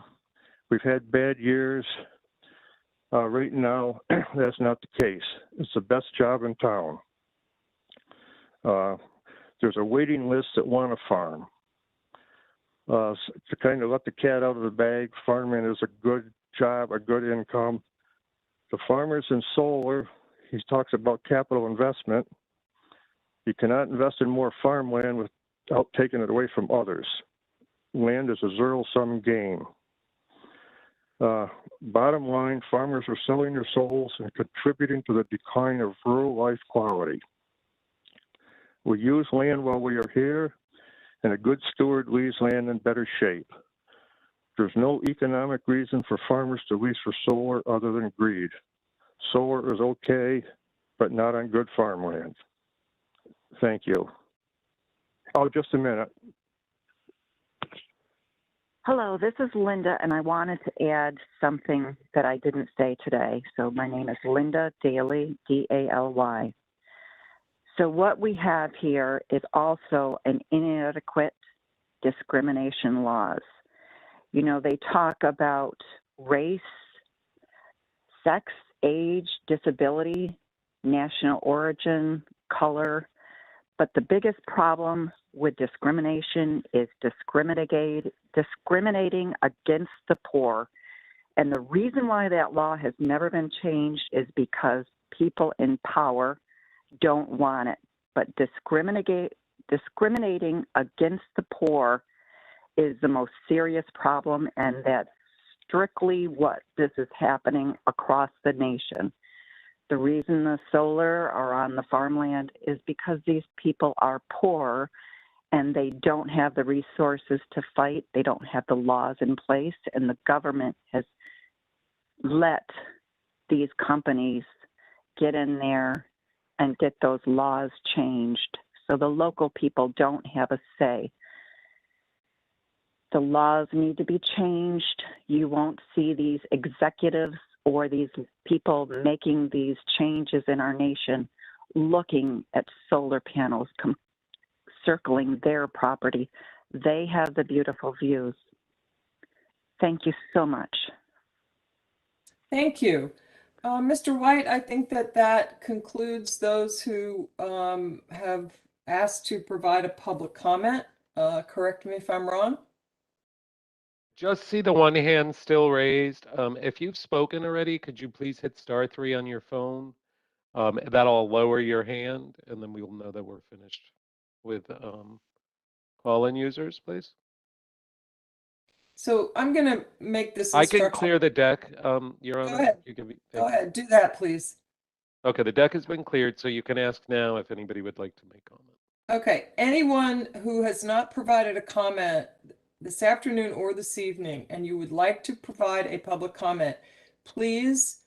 We've had bad years. Right now, that's not the case. It's the best job in town. There's a waiting list that want to farm. To kind of let the cat out of the bag, farming is a good job, a good income. The farmers in solar, he talks about capital investment. You cannot invest in more farmland without taking it away from others. Land is a zero-sum game. Bottom line, farmers are selling their souls and contributing to the decline of rural life quality. We use land while we are here, and a good steward leaves land in better shape. There's no economic reason for farmers to lease for solar other than greed. Solar is okay, but not on good farmland. Thank you. Oh, just a minute. Hello, this is Linda, and I wanted to add something that I didn't say today. So my name is Linda Daly, D-A-L-Y. So what we have here is also an inadequate discrimination laws. You know, they talk about race, sex, age, disability, national origin, color, but the biggest problem with discrimination is discriminating against the poor. And the reason why that law has never been changed is because people in power don't want it. But discriminating against the poor is the most serious problem, and that's strictly what this is happening across the nation. The reason the solar are on the farmland is because these people are poor and they don't have the resources to fight. They don't have the laws in place, and the government has let these companies get in there and get those laws changed. So the local people don't have a say. The laws need to be changed. You won't see these executives or these people making these changes in our nation looking at solar panels circling their property. They have the beautiful views. Thank you so much. Thank you. Mr. White, I think that concludes those who have asked to provide a public comment. Correct me if I'm wrong. Just see the one hand still raised. If you've spoken already, could you please hit *3 on your phone? That'll lower your hand, and then we will know that we're finished with call-in users, please. So I'm going to make this I can instruction. clear the deck, Your Honor. Go ahead. You can Go ahead. Do that, please. Okay, the deck has been cleared, so you can ask now if anybody would like to make comment. Okay. Anyone who has not provided a comment this afternoon or this evening, and you would like to provide a public comment, please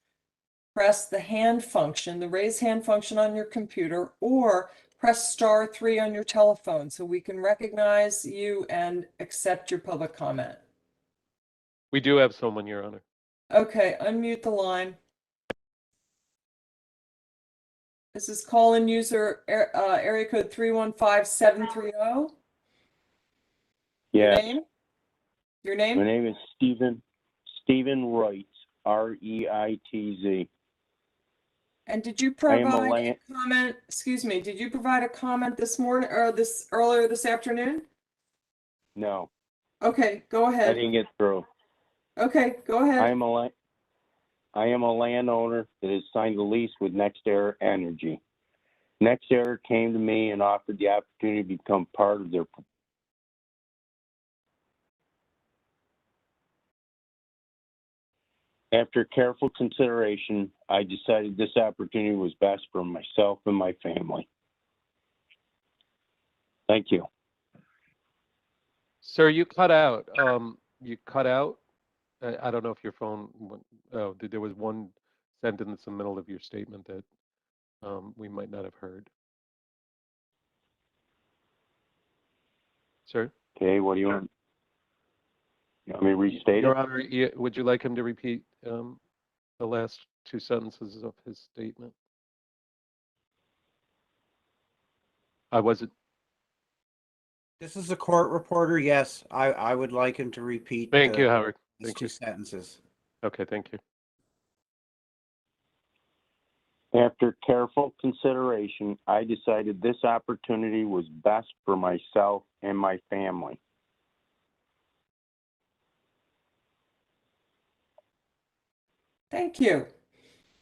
press the hand function, the raise hand function on your computer, or press *3 on your telephone so we can recognize you and accept your public comment. We do have someone, Your Honor. Okay, unmute the line. This is call-in user area code 315730. Yeah. Your name? My name is Stephen Wright, R-E-I-T-Z. And did you provide a comment? Excuse me. Did you provide a comment this morning or earlier this afternoon? No. Okay, go ahead. I didn't get through. Okay, go ahead. I am a landowner that has signed a lease with NextEra Energy. NextEra came to me and offered the opportunity to become part of their After careful consideration, I decided this opportunity was best for myself and my family. Thank you. Sir, you cut out. You cut out. I don't know if your phone went, oh, there was one sentence in the middle of your statement that we might not have heard. Sir? Okay, what do you want? You want me to restate Your it? Honor, would you like him to repeat the last two sentences of his statement? I wasn't. This is a court reporter. Yes, I would like him to repeat. Thank you, Howard. These Thank two you. sentences. Okay, thank you. After careful consideration, I decided this opportunity was best for myself and my family. Thank you.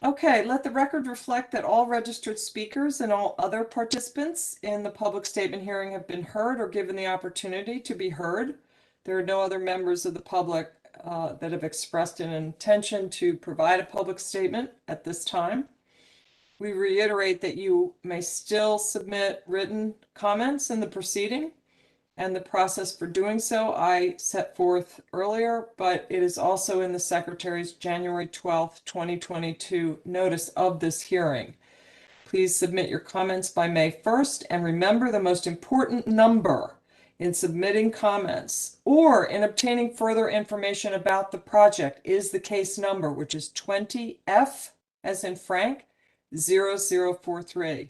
Okay, let the record reflect that all registered speakers and all other participants in the public statement hearing have been heard or given the opportunity to be heard. There are no other members of the public that have expressed an intention to provide a public statement at this time. We reiterate that you may still submit written comments in the proceeding, and the process for doing so I set forth earlier, but it is also in the Secretary's January 12th, 2022 notice of this hearing. Please submit your comments by May 1st, and remember the most important number in submitting comments or in obtaining further information about the project is the case number, which is 20F as in Frank 0043.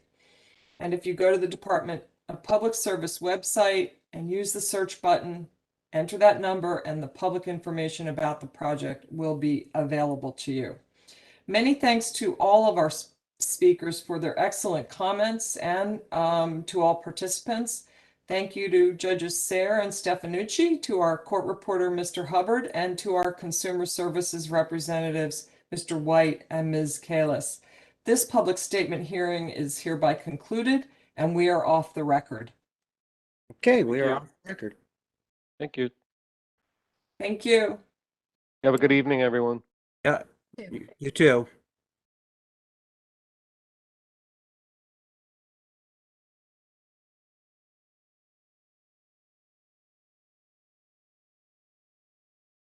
And if you go to the Department of Public Service website and use the search button, enter that number and the public information about the project will be available to you. Many thanks to all of our speakers for their excellent comments and to all participants. Thank you to Judges Sayre and Stefanucci, to our court reporter, Mr. Hubbard, and to our Consumer Services representatives, Mr. White and Ms. Kalis. This public statement hearing is hereby concluded, and we are off the record. Okay, we are off the record. Thank you. Thank you. Have a good evening, everyone. Yeah, you too.